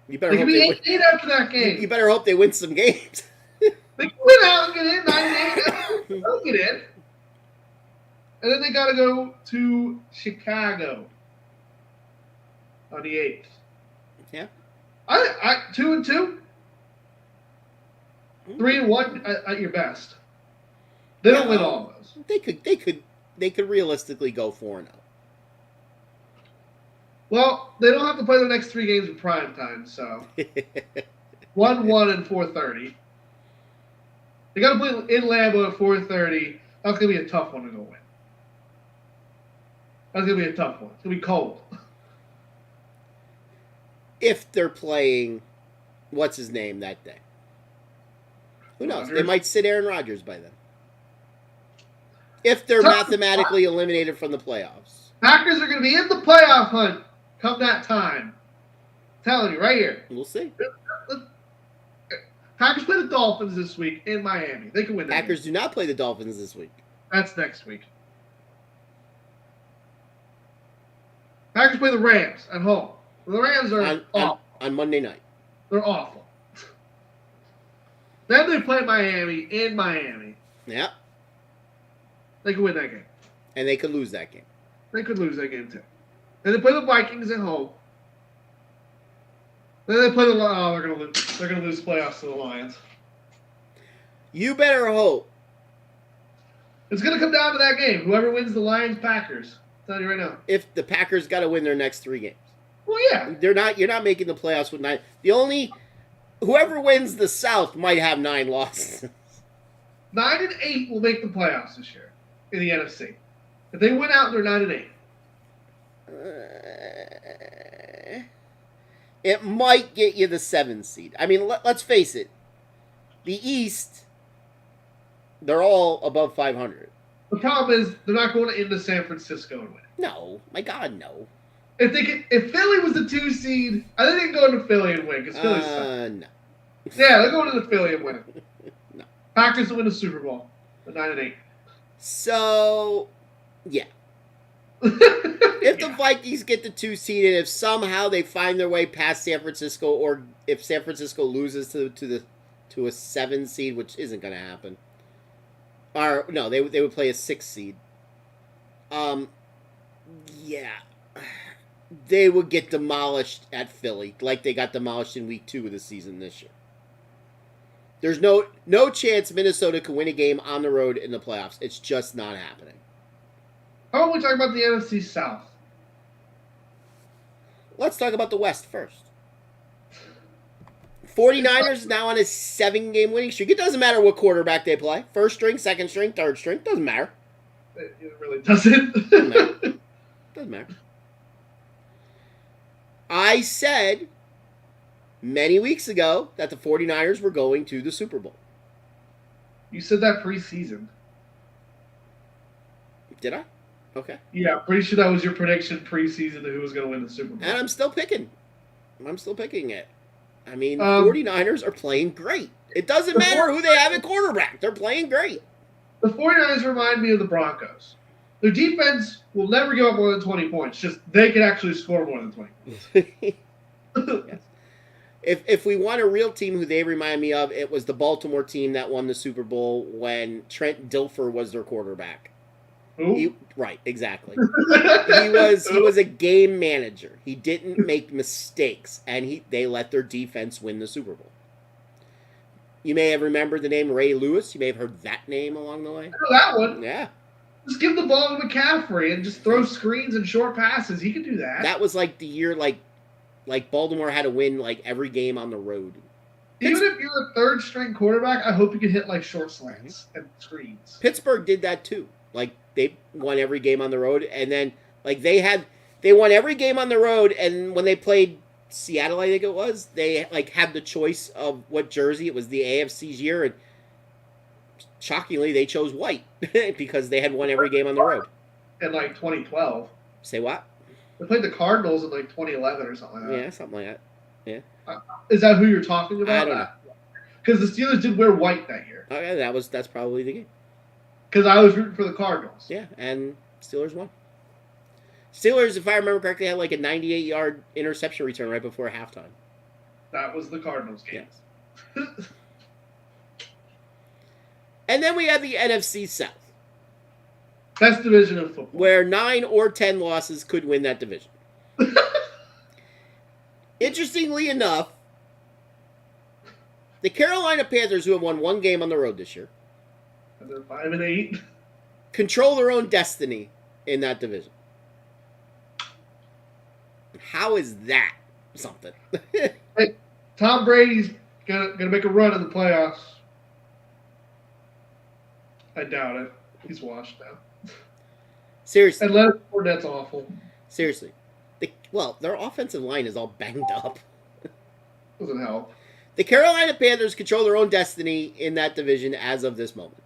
You better They hope can they be win. 8-8 after that game. You better hope they win some games. They can win out and get in 9-8. They'll get in. And then they got to go to Chicago on the 8th. Yeah. I 2-2. 3-1 at your best. They don't win all of those. They could realistically go 4-0. Well, they don't have to play the next 3 games in prime time, so 1-1 and 4:30. They got to play in Lambeau at 4:30. That's gonna be a tough one to go win. That's gonna be a tough one. It's gonna be cold. If they're playing, what's his name that day? Who knows? They might sit Aaron Rodgers by then. If they're mathematically eliminated from the playoffs. Packers are gonna be in the playoff hunt come that time. I'm telling you right here. We'll see. Packers play the Dolphins this week in Miami. They can win that Packers game. do not play the Dolphins this week. That's next week. Packers play the Rams at home. The Rams are awful. On Monday night. They're awful. Then they play Miami in Miami. Yeah. They can win that game. And they could lose that game. They could lose that game too. Then they play the Vikings at home. Then they play the they're gonna lose. They're gonna lose playoffs to the Lions. You better hope. It's gonna come down to that game. Whoever wins the Lions Packers. I'm telling you right now. If the Packers got to win their next 3 games. Well, yeah. You're not making the playoffs with 9. Whoever wins the South might have 9 losses. 9-8 will make the playoffs this year in the NFC. If they win out, they're 9-8. It might get you the 7 seed. I mean, let's face it. The East, they're all above 500. The problem is they're not going into San Francisco and win. No, my God, no. If Philly was the 2 seed, I think they can go into Philly and win because Philly's no. Yeah, they're going into Philly and win. No. Packers will win the Super Bowl. The 9-8. So, yeah. If the Vikings get the 2 seed, and if somehow they find their way past San Francisco, or if San Francisco loses to a 7 seed, which isn't going to happen, or no, they would play a 6 seed. Yeah, they would get demolished at Philly, like they got demolished in week 2 of the season this year. There's no chance Minnesota can win a game on the road in the playoffs. It's just not happening. How about we talk about the NFC South? Let's talk about the West first. 49ers now on a 7-game winning streak. It doesn't matter what quarterback they play. First string, second string, third string. Doesn't matter. It really doesn't. Doesn't matter. Doesn't matter. I said many weeks ago that the 49ers were going to the Super Bowl. You said that preseason. Did I? Okay. Yeah, pretty sure that was your prediction preseason to who was going to win the Super Bowl. And I'm still picking it. I mean, 49ers are playing great. It doesn't matter who they have at quarterback. They're playing great. The 49ers remind me of the Broncos. Their defense will never give up more than 20 points. Just they can actually score more than 20 points. Yes. If we want a real team who they remind me of, it was the Baltimore team that won the Super Bowl when Trent Dilfer was their quarterback. Right, exactly. He was a game manager. He didn't make mistakes, and they let their defense win the Super Bowl. You may have remembered the name Ray Lewis. You may have heard that name along the way. I know that one. Yeah. Just give the ball to McCaffrey and just throw screens and short passes. He can do that. That was like the year like Baltimore had to win like every game on the road. Even if you're a third string quarterback, I hope you can hit like short slants and screens. Pittsburgh did that too. Like they won every game on the road, and then like they won every game on the road, and when they played Seattle, I think it was, they like had the choice of what jersey. It was the AFC's year, and shockingly they chose white because they had won every game on the road. In like 2012. Say what? They played the Cardinals in like 2011 or something like that. Yeah, something like that. Yeah. Is that who you're talking about? I don't know. Because the Steelers did wear white that year. Okay, that's probably the game. Because I was rooting for the Cardinals. Yeah, and Steelers won. Steelers, if I remember correctly, had like a 98-yard interception return right before halftime. That was the Cardinals game. Yes. And then we have the NFC South. Best division of football. Where 9 or 10 losses could win that division. Interestingly enough, the Carolina Panthers, who have won one game on the road this year, and they're 5-8, control their own destiny in that division. How is that something? Hey, Tom Brady's gonna make a run in the playoffs. I doubt it. He's washed now. Seriously. And Leonard Fournette's awful. Seriously. Their offensive line is all banged up. Doesn't help. The Carolina Panthers control their own destiny in that division as of this moment.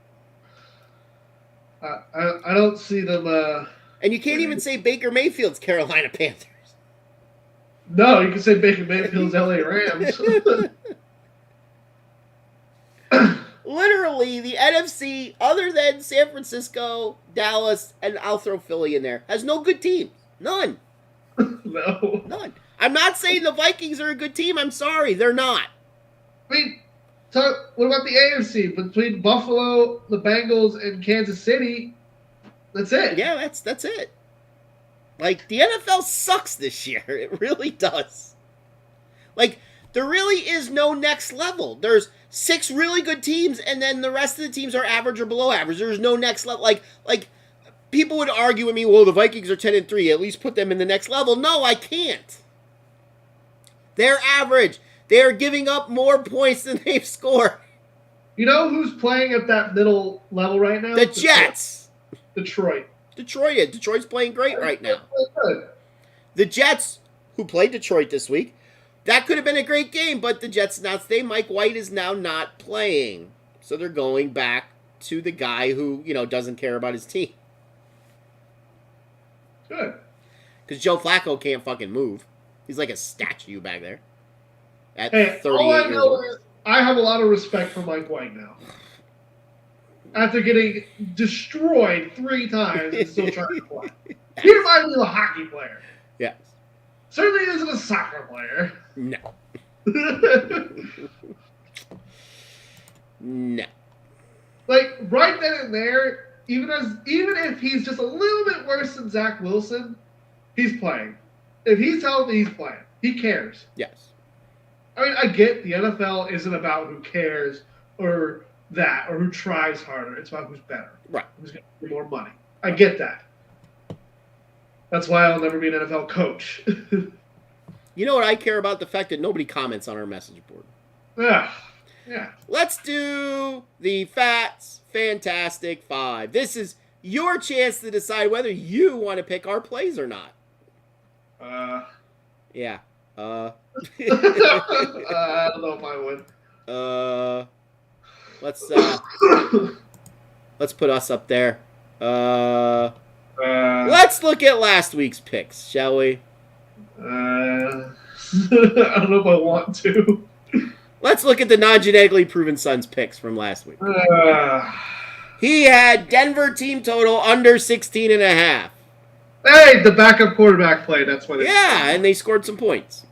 I don't see them... and you can't even say Baker Mayfield's Carolina Panthers. No, you can say Baker Mayfield's LA Rams. Literally, the NFC, other than San Francisco, Dallas, and I'll throw Philly in there, has no good teams. None. No. None. I'm not saying the Vikings are a good team. I'm sorry. They're not. I mean, so what about the AFC? Between Buffalo, the Bengals, and Kansas City, that's it. Yeah, that's it. Like, the NFL sucks this year. It really does. Like, there really is no next level. There's 6 really good teams, and then the rest of the teams are average or below average. There's no next level. Like people would argue with me, well, the Vikings are 10-3. At least put them in the next level. No, I can't. They're average. They are giving up more points than they've scored. You know who's playing at that middle level right now? The Jets. Detroit. Detroit's playing great right now. The Jets, who played Detroit this week, that could have been a great game, but the Jets announced Mike White is now not playing. So they're going back to the guy who, doesn't care about his team. Good. Because Joe Flacco can't fucking move. He's like a statue back there. At Hey, 38 all I years know old. is I have a lot of respect for Mike White now. After getting destroyed 3 times and still trying to play. He reminds me of a hockey player. Yes. Certainly isn't a soccer player. No. No. Like, right then and there, even if he's just a little bit worse than Zach Wilson, he's playing. If he's healthy, he's playing. He cares. Yes. I mean, I get the NFL isn't about who cares or who tries harder. It's about who's better. Right. Who's going to get more money. I get that. That's why I'll never be an NFL coach. You know what I care about? The fact that nobody comments on our message board. Yeah. Let's do the Phatts Phantastic Phive. This is your chance to decide whether you want to pick our plays or not. Yeah. I don't know if I would. Let's put us up there. Let's look at last week's picks, shall we? I don't know if I want to. Let's look at the non-genetically proven sons picks from last week. He had Denver team total under 16.5. Hey, the backup quarterback played. That's what. Yeah, and they scored some points.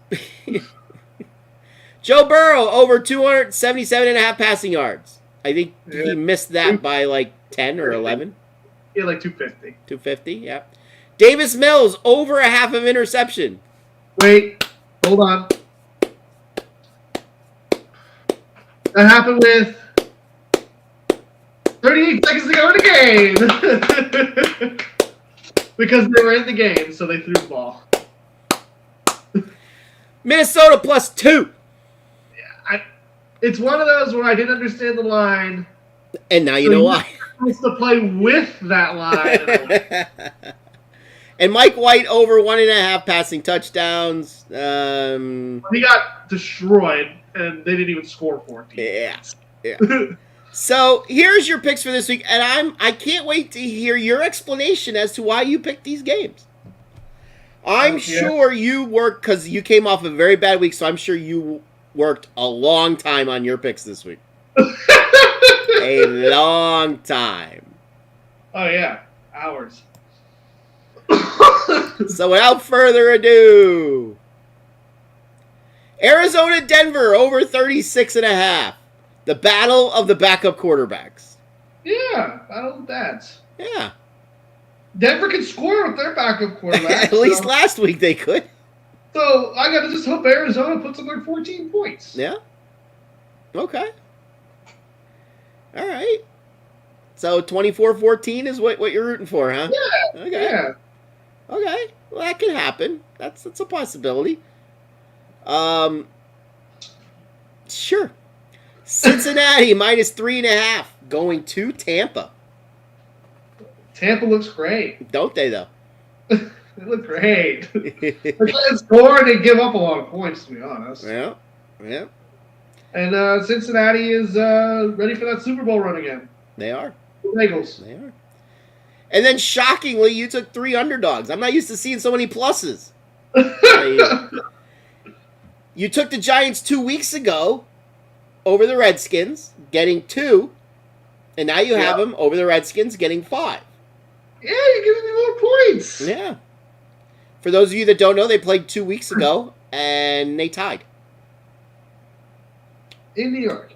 Joe Burrow over 277.5 passing yards. I think he missed that by like 10 or 11. Yeah, like 250. 250, yeah. Davis Mills over a half of interception. Wait, hold on. That happened with 38 seconds to go in the game. Because they were in the game, so they threw the ball. Minnesota +2. Yeah, it's one of those where I didn't understand the line. And now you know why. You're supposed to play with that line. And Mike White over 1.5 passing touchdowns. He got destroyed, and they didn't even score 14. Yeah. So here's your picks for this week, and I can't wait to hear your explanation as to why you picked these games. I'm sure you worked because you came off a very bad week, so I'm sure you worked a long time on your picks this week. A long time. Oh yeah, hours. So without further ado, Arizona Denver over 36.5. The battle of the backup quarterbacks. Yeah, battle of the dads. Yeah. Denver can score with their backup quarterback. At least last week they could. So I got to just hope Arizona puts up like 14 points. Yeah. Okay. All right. So 24-14 is what you're rooting for, huh? Yeah. Okay. Yeah. Okay. Well, that can happen. That's a possibility. Sure. Cincinnati -3.5 going to Tampa. Tampa looks great. Don't they, though? They look great. They can't score and they give up a lot of points, to be honest. Yeah. Yeah. And Cincinnati is ready for that Super Bowl run again. They are. Bengals. They are. And then, shockingly, you took 3 underdogs. I'm not used to seeing so many pluses. You took the Giants 2 weeks ago over the Redskins, getting 2. And now you have them over the Redskins, getting 5. Yeah, you're giving me more points. Yeah. For those of you that don't know, they played 2 weeks ago, and they tied. In New York.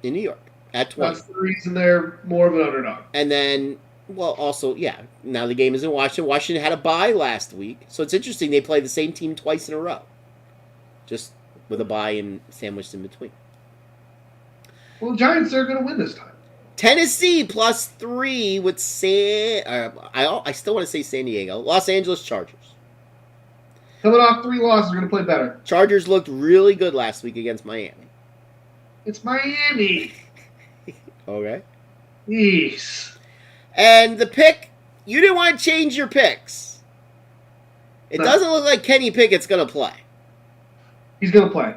In New York, at 20. That's the reason they're more of an underdog. And then, well, also, yeah, now the game is in Washington. Washington had a bye last week, so it's interesting they play the same team twice in a row. Just with a bye and sandwiched in between. Well, the Giants are going to win this time. Tennessee +3 with I still want to say San Diego. Los Angeles Chargers. Coming off 3 losses, they're going to play better. Chargers looked really good last week against Miami. It's Miami. Okay. Jeez. And the pick, you didn't want to change your picks. It doesn't look like Kenny Pickett's going to play. He's going to play.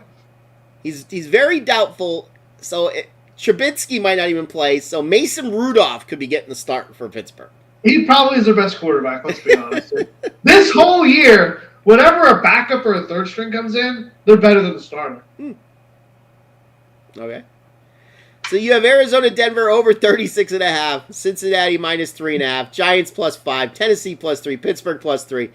He's very doubtful. So Trubisky might not even play. So Mason Rudolph could be getting the start for Pittsburgh. He probably is their best quarterback, let's be honest. This whole year, whenever a backup or a third string comes in, they're better than the starter. Okay. So you have Arizona, Denver over 36.5, Cincinnati -3.5, Giants +5, Tennessee +3, Pittsburgh +3.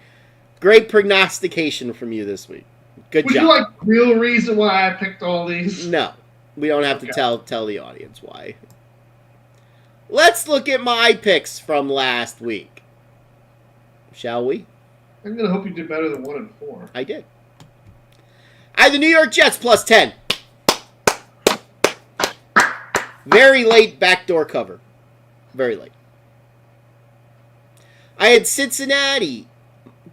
Great prognostication from you this week. Good Would job. you like real reason why I picked all these? No, we don't have to tell the audience why. Let's look at my picks from last week. Shall we? I'm going to hope you did better than 1 and 4. I did. I had the New York Jets +10. Very late backdoor cover. Very late. I had Cincinnati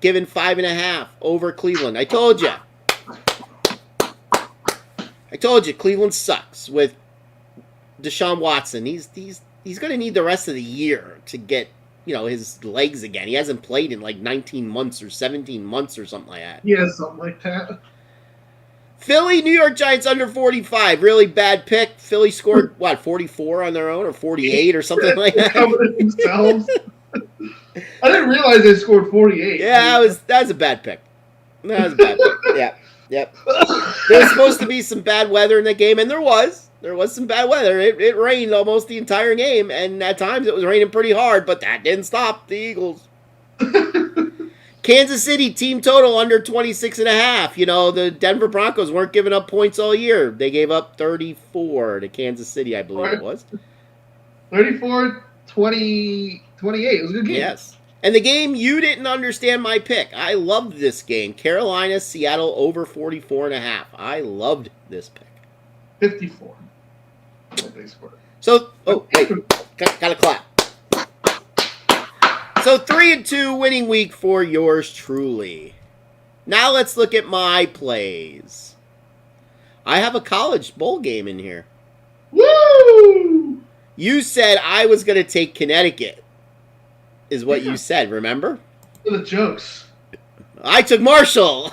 given 5.5 over Cleveland. I told you. Cleveland sucks with Deshaun Watson. He's going to need the rest of the year to get, his legs again. He hasn't played in like 19 months or 17 months or something like that. Yeah, something like that. Philly, New York Giants under 45. Really bad pick. Philly scored, 44 on their own or 48 or something like that? Themselves. I didn't realize they scored 48. Yeah, that was a bad pick. That was a bad pick. Yeah. Yep. There was supposed to be some bad weather in that game, and there was. There was some bad weather. It rained almost the entire game, and at times it was raining pretty hard, but that didn't stop the Eagles. Kansas City team total under 26.5. You know, the Denver Broncos weren't giving up points all year. They gave up 34 to Kansas City, I believe it was. 34-20, 28. It was a good game. Yes. And the game, you didn't understand my pick. I loved this game. Carolina, Seattle over 44.5. I loved this pick. 54. They scored. So, oh, wait. Gotta clap. So 3-2 winning week for yours truly. Now let's look at my plays. I have a college bowl game in here. Woo! You said I was going to take Connecticut, is what you said, remember? For the jokes. I took Marshall.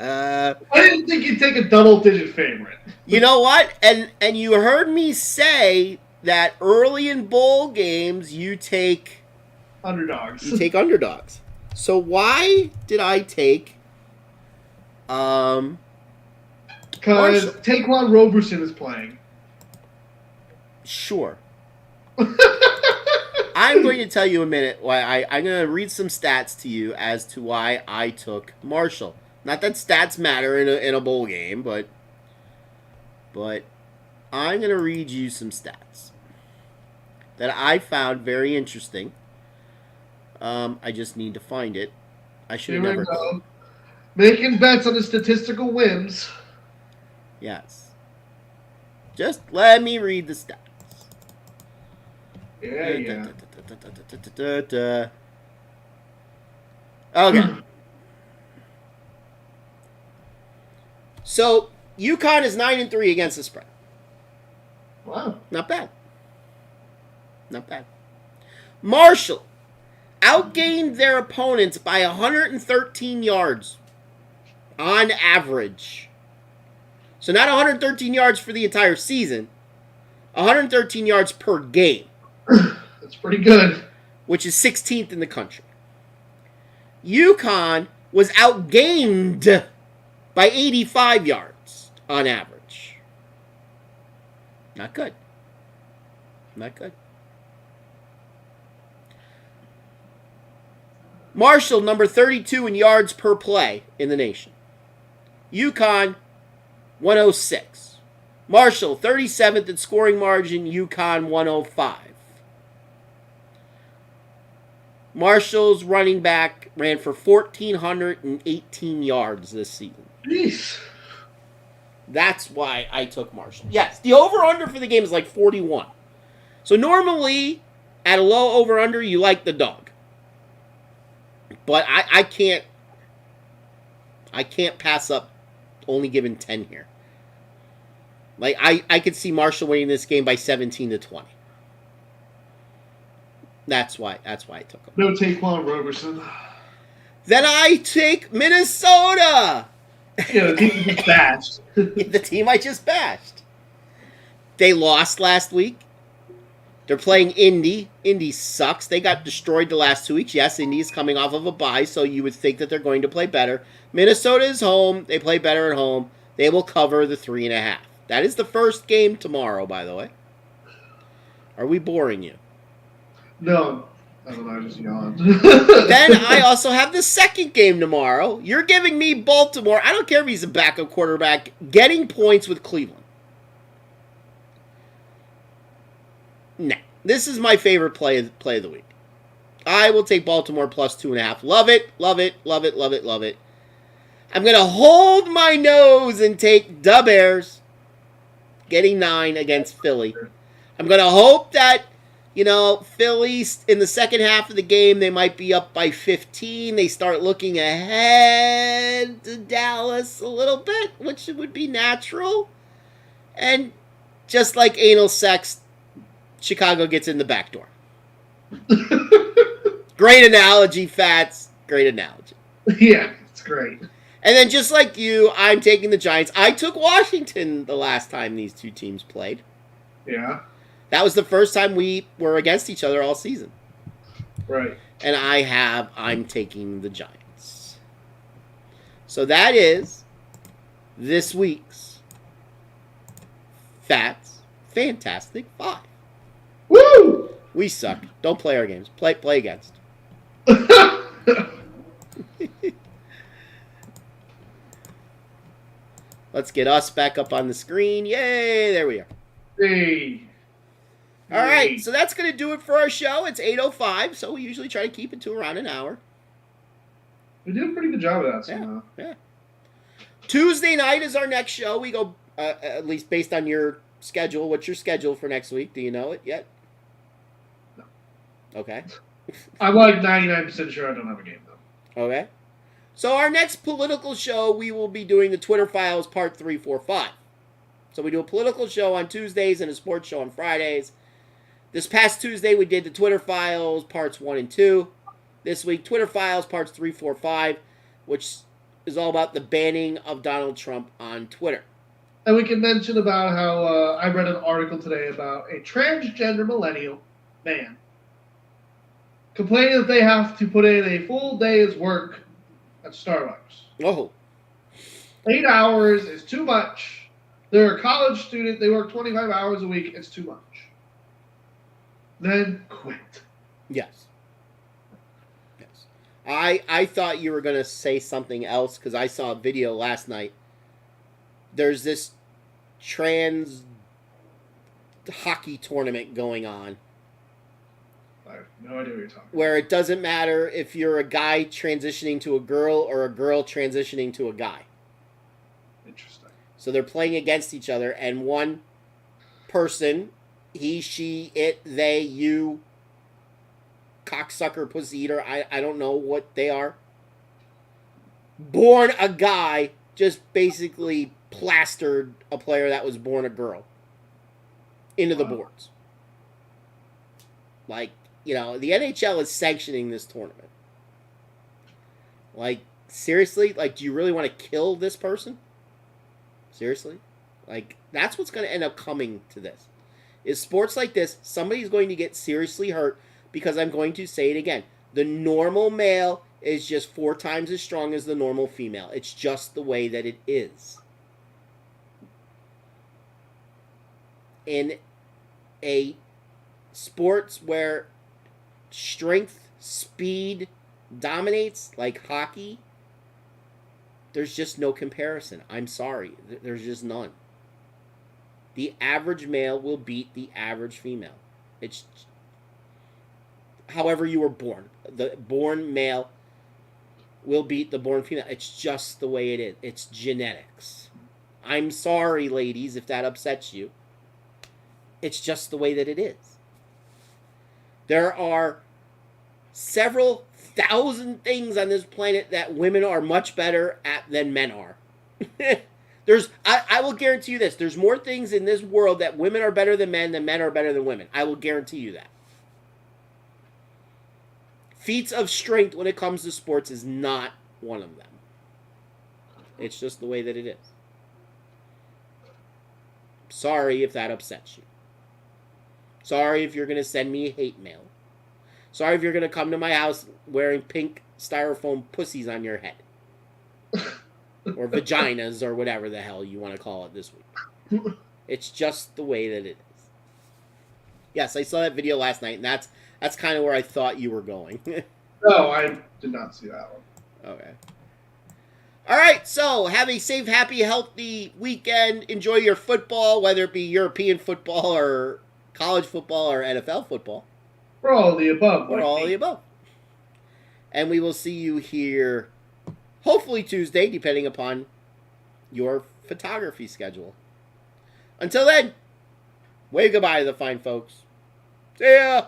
I didn't think you'd take a double-digit favorite. You know what? And you heard me say that early in bowl games, you take underdogs. You take underdogs. So why did I take Because Marshall? Taquan Roberson is playing. Sure. I'm going to tell you a minute why I'm going to read some stats to you as to why I took Marshall. Not that stats matter in a bowl game, but I'm going to read you some stats that I found very interesting. I just need to find it. I should have never. Go. Making bets on the statistical whims. Yes. Just let me read the stats. Yeah. Okay. So UConn is 9-3 against the spread. Wow. Not bad. Not bad. Marshall outgained their opponents by 113 yards on average. So not 113 yards for the entire season. 113 yards per game. That's pretty good. Which is 16th in the country. UConn was outgained by 85 yards on average. Not good. Not good. Marshall, number 32 in yards per play in the nation. UConn, 106. Marshall, 37th in scoring margin. UConn, 105. Marshall's running back ran for 1,418 yards this season. Jeez. That's why I took Marshall. Yes, the over-under for the game is like 41. So normally, at a low over-under, you like the dog. But I can't pass up only giving 10 here. Like, I could see Marshall winning this game by 17-20. That's why I took him. No Taquan Roberson. Then I take Minnesota. Yeah, the team you bashed. The team I just bashed. They lost last week. They're playing Indy. Indy sucks. They got destroyed the last 2 weeks. Yes, Indy is coming off of a bye, so you would think that they're going to play better. Minnesota is home. They play better at home. They will cover the 3.5. That is the first game tomorrow, by the way. Are we boring you? No. I don't know, I just yawned. Then I also have the second game tomorrow. You're giving me Baltimore. I don't care if he's a backup quarterback. Getting points with Cleveland. Nah. This is my favorite play of the week. I will take Baltimore plus 2.5. Love it, love it, love it, love it, love it. I'm going to hold my nose and take the Bears. Getting 9 against Philly. I'm going to hope that, Philly, in the second half of the game, they might be up by 15. They start looking ahead to Dallas a little bit, which would be natural. And just like anal sex, Chicago gets in the back door. Great analogy, Phatts. Great analogy. Yeah, it's great. And then just like you, I'm taking the Giants. I took Washington the last time these two teams played. Yeah. That was the first time we were against each other all season. Right. And I'm taking the Giants. So that is this week's Phatts Phantastic Phive. Woo! We suck. Don't play our games. Play against. Let's get us back up on the screen. Yay! There we are. Hey. All right, so that's going to do it for our show. It's 8:05, so we usually try to keep it to around an hour. We did a pretty good job of that somehow. Yeah. Tuesday night is our next show. We go, at least based on your schedule. What's your schedule for next week? Do you know it yet? No. Okay. I'm like 99% sure I don't have a game, though. Okay. So our next political show, we will be doing the Twitter Files Part 3, 4, 5. So we do a political show on Tuesdays and a sports show on Fridays. This past Tuesday, we did the Twitter Files Parts 1 and 2. This week, Twitter Files Parts 3, 4, 5, which is all about the banning of Donald Trump on Twitter. And we can mention about how I read an article today about a transgender millennial man complaining that they have to put in a full day's work at Starbucks. Oh. 8 hours is too much. They're a college student. They work 25 hours a week. It's too much. Then quit. Yes. I thought you were going to say something else because I saw a video last night. There's this trans hockey tournament going on. I have no idea what you're talking about. Where it doesn't matter if you're a guy transitioning to a girl or a girl transitioning to a guy. Interesting. So they're playing against each other, and one person, he, she, it, they, you, cocksucker, pussy eater, I don't know what they are, born a guy, just basically plastered a player that was born a girl into the boards. Like, you know, the NHL is sanctioning this tournament. Like, seriously? Like, do you really want to kill this person? Seriously? Like, that's what's going to end up coming to this. Is sports like this, somebody's going to get seriously hurt because I'm going to say it again. The normal male is just 4 times as strong as the normal female. It's just the way that it is. In a sports where strength, speed dominates, like hockey, there's just no comparison. I'm sorry. There's just none. The average male will beat the average female. It's however you were born. The born male will beat the born female. It's just the way it is. It's genetics. I'm sorry, ladies, if that upsets you. It's just the way that it is. There are several thousand things on this planet that women are much better at than men are. I will guarantee you this. There's more things in this world that women are better than men are better than women. I will guarantee you that. Feats of strength when it comes to sports is not one of them. It's just the way that it is. Sorry if that upsets you. Sorry if you're going to send me hate mail. Sorry if you're going to come to my house wearing pink styrofoam pussies on your head. Or vaginas or whatever the hell you want to call it this week. It's just the way that it is. Yes, I saw that video last night, and that's kind of where I thought you were going. No, I did not see that one. Okay. All right, so have a safe, happy, healthy weekend. Enjoy your football, whether it be European football or college football or NFL football. Or all of the above. Or all of the above. And we will see you here, hopefully Tuesday, depending upon your photography schedule. Until then, wave goodbye to the fine folks. See ya!